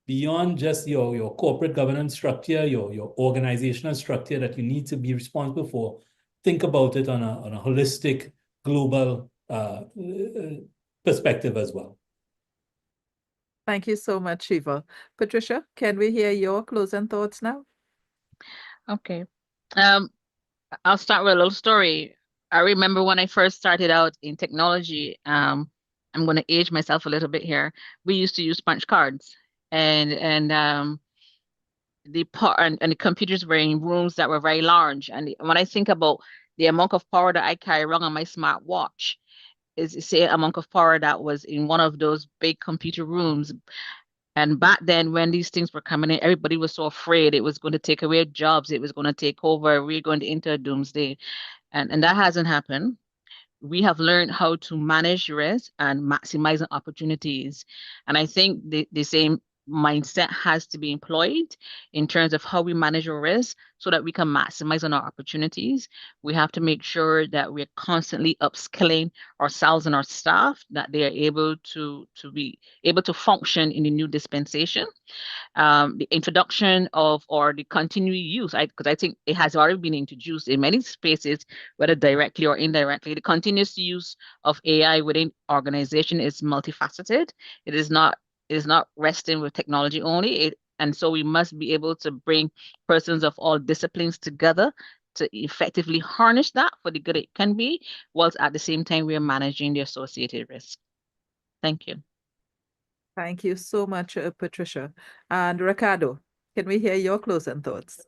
beyond just your corporate governance structure, your organizational structure that you need to be responsible for. Think about it on a holistic, global perspective as well. Thank you so much, Shiva. Patricia, can we hear your closing thoughts now? Okay. I'll start with a little story. I remember when I first started out in technology, I'm going to age myself a little bit here. We used to use punch cards, and the computers were in rooms that were very large. And when I think about the amount of power that I carry around on my smartwatch, is say amount of power that was in one of those big computer rooms. And back then, when these things were coming in, everybody was so afraid it was going to take away jobs, it was going to take over, we're going to enter a doomsday. And that hasn't happened. We have learned how to manage risk and maximizing opportunities. And I think the same mindset has to be employed in terms of how we manage our risk so that we can maximize on our opportunities. We have to make sure that we're constantly upskilling ourselves and our staff, that they are able to be able to function in the new dispensation. The introduction of or the continued use, because I think it has already been introduced in many spaces, whether directly or indirectly. The continuous use of AI within organization is multifaceted. It is not resting with technology only. And so we must be able to bring persons of all disciplines together to effectively harness that for the good it can be, whilst at the same time we are managing the associated risk. Thank you. Thank you so much, Patricia. And Ricardo, can we hear your closing thoughts?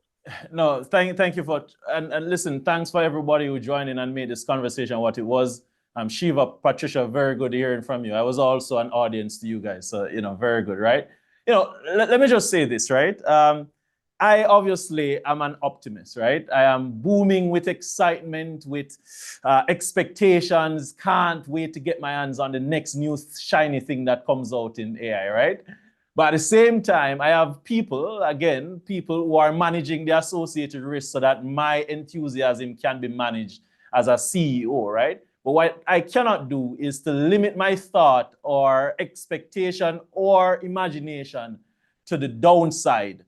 No, thank you for, and listen, thanks for everybody who joined in and made this conversation what it was. Shiva, Patricia, very good hearing from you. I was also an audience to you guys, so, very good, right? Let me just say this, right? I obviously am an optimist, right? I am booming with excitement, with expectations, can't wait to get my hands on the next new shiny thing that comes out in AI, right? But at the same time, I have people who are managing the associated risks so that my enthusiasm can be managed as a CEO, right? But what I cannot do is to limit my thought or expectation or imagination to the downside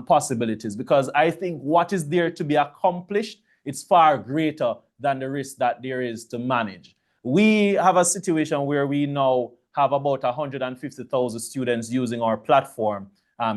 possibilities, because I think what is there to be accomplished, it's far greater than the risk that there is to manage. We have a situation where we now have about 150,000 students using our platform,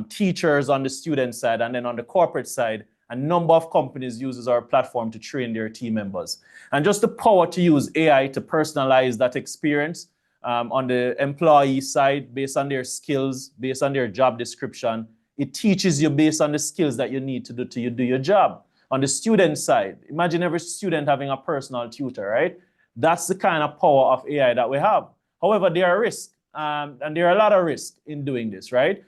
teachers on the student side, and then on the corporate side, a number of companies uses our platform to train their team members. And just the power to use AI to personalize that experience on the employee side, based on their skills, based on their job description, it teaches you based on the skills that you need to do your job. On the student side, imagine every student having a personal tutor, right? That's the kind of power of AI that we have. However, there are risks, and there are a lot of risks in doing this, right?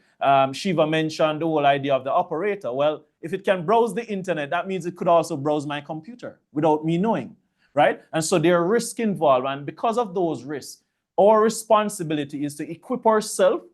Shiva mentioned the whole idea of the operator. Well, if it can browse the internet, that means it could also browse my computer without me knowing, right? And so there are risks involved. And because of those risks, our responsibility is to equip ourselves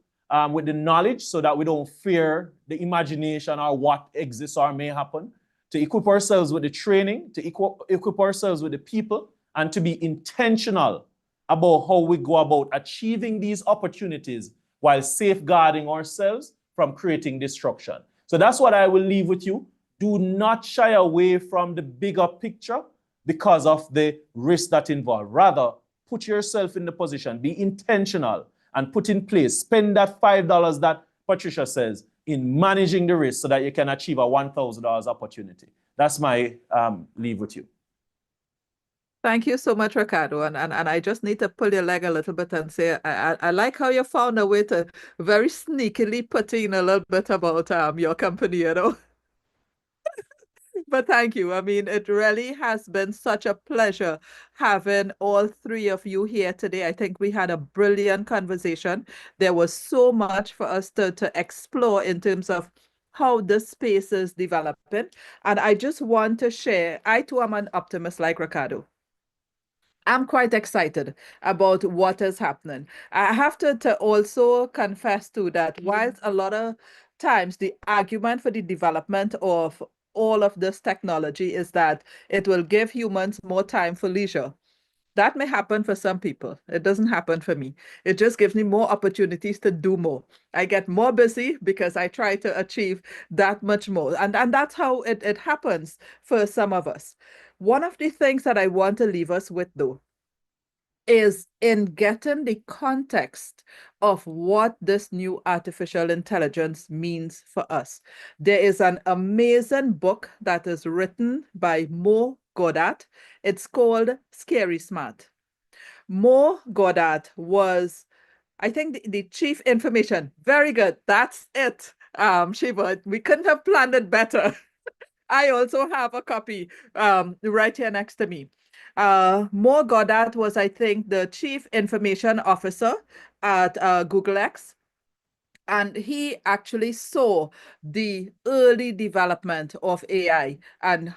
with the knowledge so that we don't fear the imagination or what exists or may happen, to equip ourselves with the training, to equip ourselves with the people, and to be intentional about how we go about achieving these opportunities while safeguarding ourselves from creating disruption. So that's what I will leave with you. Do not shy away from the bigger picture because of the risk that involved. Rather, put yourself in the position, be intentional, and put in place, spend that $5 that Patricia says in managing the risk so that you can achieve a $1,000 opportunity. That's my leave with you. Thank you so much, Ricardo. And I just need to pull your leg a little bit and say, I like how you found a way to very sneakily put in a little bit about your company, you know. But thank you. I mean, it really has been such a pleasure having all three of you here today. I think we had a brilliant conversation. There was so much for us to explore in terms of how this space is developing. And I just want to share, I too am an optimist like Ricardo. I'm quite excited about what is happening. I have to also confess to that whilst a lot of times the argument for the development of all of this technology is that it will give humans more time for leisure. That may happen for some people. It doesn't happen for me. It just gives me more opportunities to do more. I get more busy because I try to achieve that much more. And that's how it happens for some of us. One of the things that I want to leave us with, though, is in getting the context of what this new artificial intelligence means for us. There is an amazing book that is written by Mo Goddard. It's called Scary Smart. Mo Goddard was, I think, the chief information. Very good. That's it. Shiva, we couldn't have planned it better. I also have a copy right here next to me. Mo Goddard was, I think, the chief information officer at Google X. And he actually saw the early development of AI and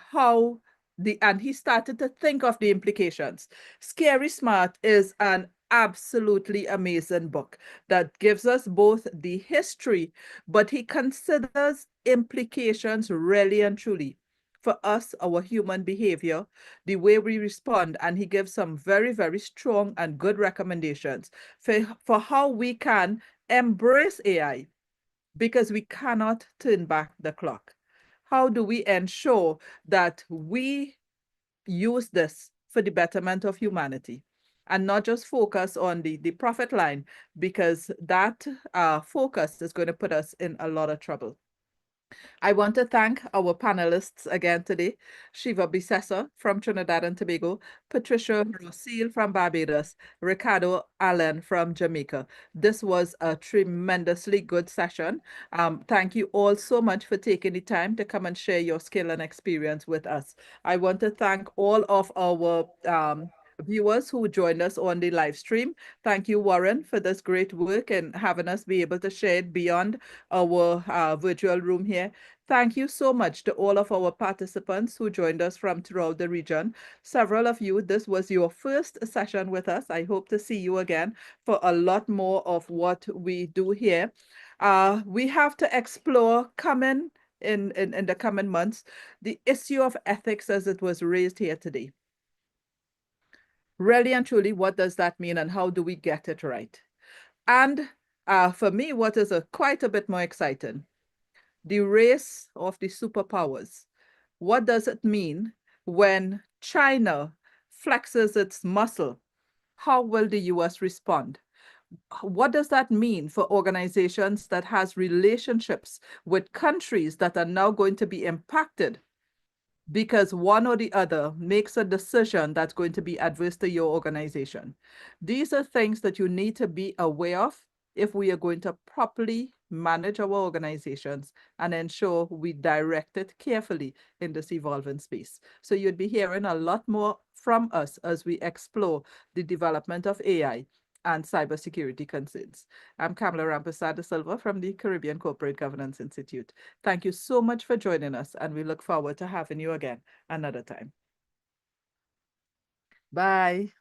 and he started to think of the implications. Scary Smart is an absolutely amazing book that gives us both the history, but he considers implications really and truly for us, our human behavior, the way we respond, and he gives some very, very strong and good recommendations for how we can embrace AI, because we cannot turn back the clock. How do we ensure that we use this for the betterment of humanity and not just focus on the profit line, because that focus is going to put us in a lot of trouble. I want to thank our panelists again today: Shiva Bissessar from Trinidad and Tobago, Patricia Seale from Barbados, Ricardo Allen from Jamaica. This was a tremendously good session. Thank you all so much for taking the time to come and share your skill and experience with us. I want to thank all of our viewers who joined us on the live stream. Thank you, Warren, for this great work and having us be able to share it beyond our virtual room here. Thank you so much to all of our participants who joined us from throughout the region. Several of you, this was your first session with us. I hope to see you again for a lot more of what we do here. We have to explore coming in the coming months the issue of ethics as it was raised here today. Really and truly, what does that mean and how do we get it right? And for me, what is quite a bit more exciting, the race of the superpowers. What does it mean when China flexes its muscle? How will the US respond? What does that mean for organizations that has relationships with countries that are now going to be impacted because one or the other makes a decision that's going to be adverse to your organization? These are things that you need to be aware of if we are going to properly manage our organizations and ensure we direct it carefully in this evolving space. So you'd be hearing a lot more from us as we explore the development of AI and cybersecurity concerns. I'm Kamala Rampersad Silva from the Caribbean Corporate Governance Institute. Thank you so much for joining us, and we look forward to having you again another time. Bye.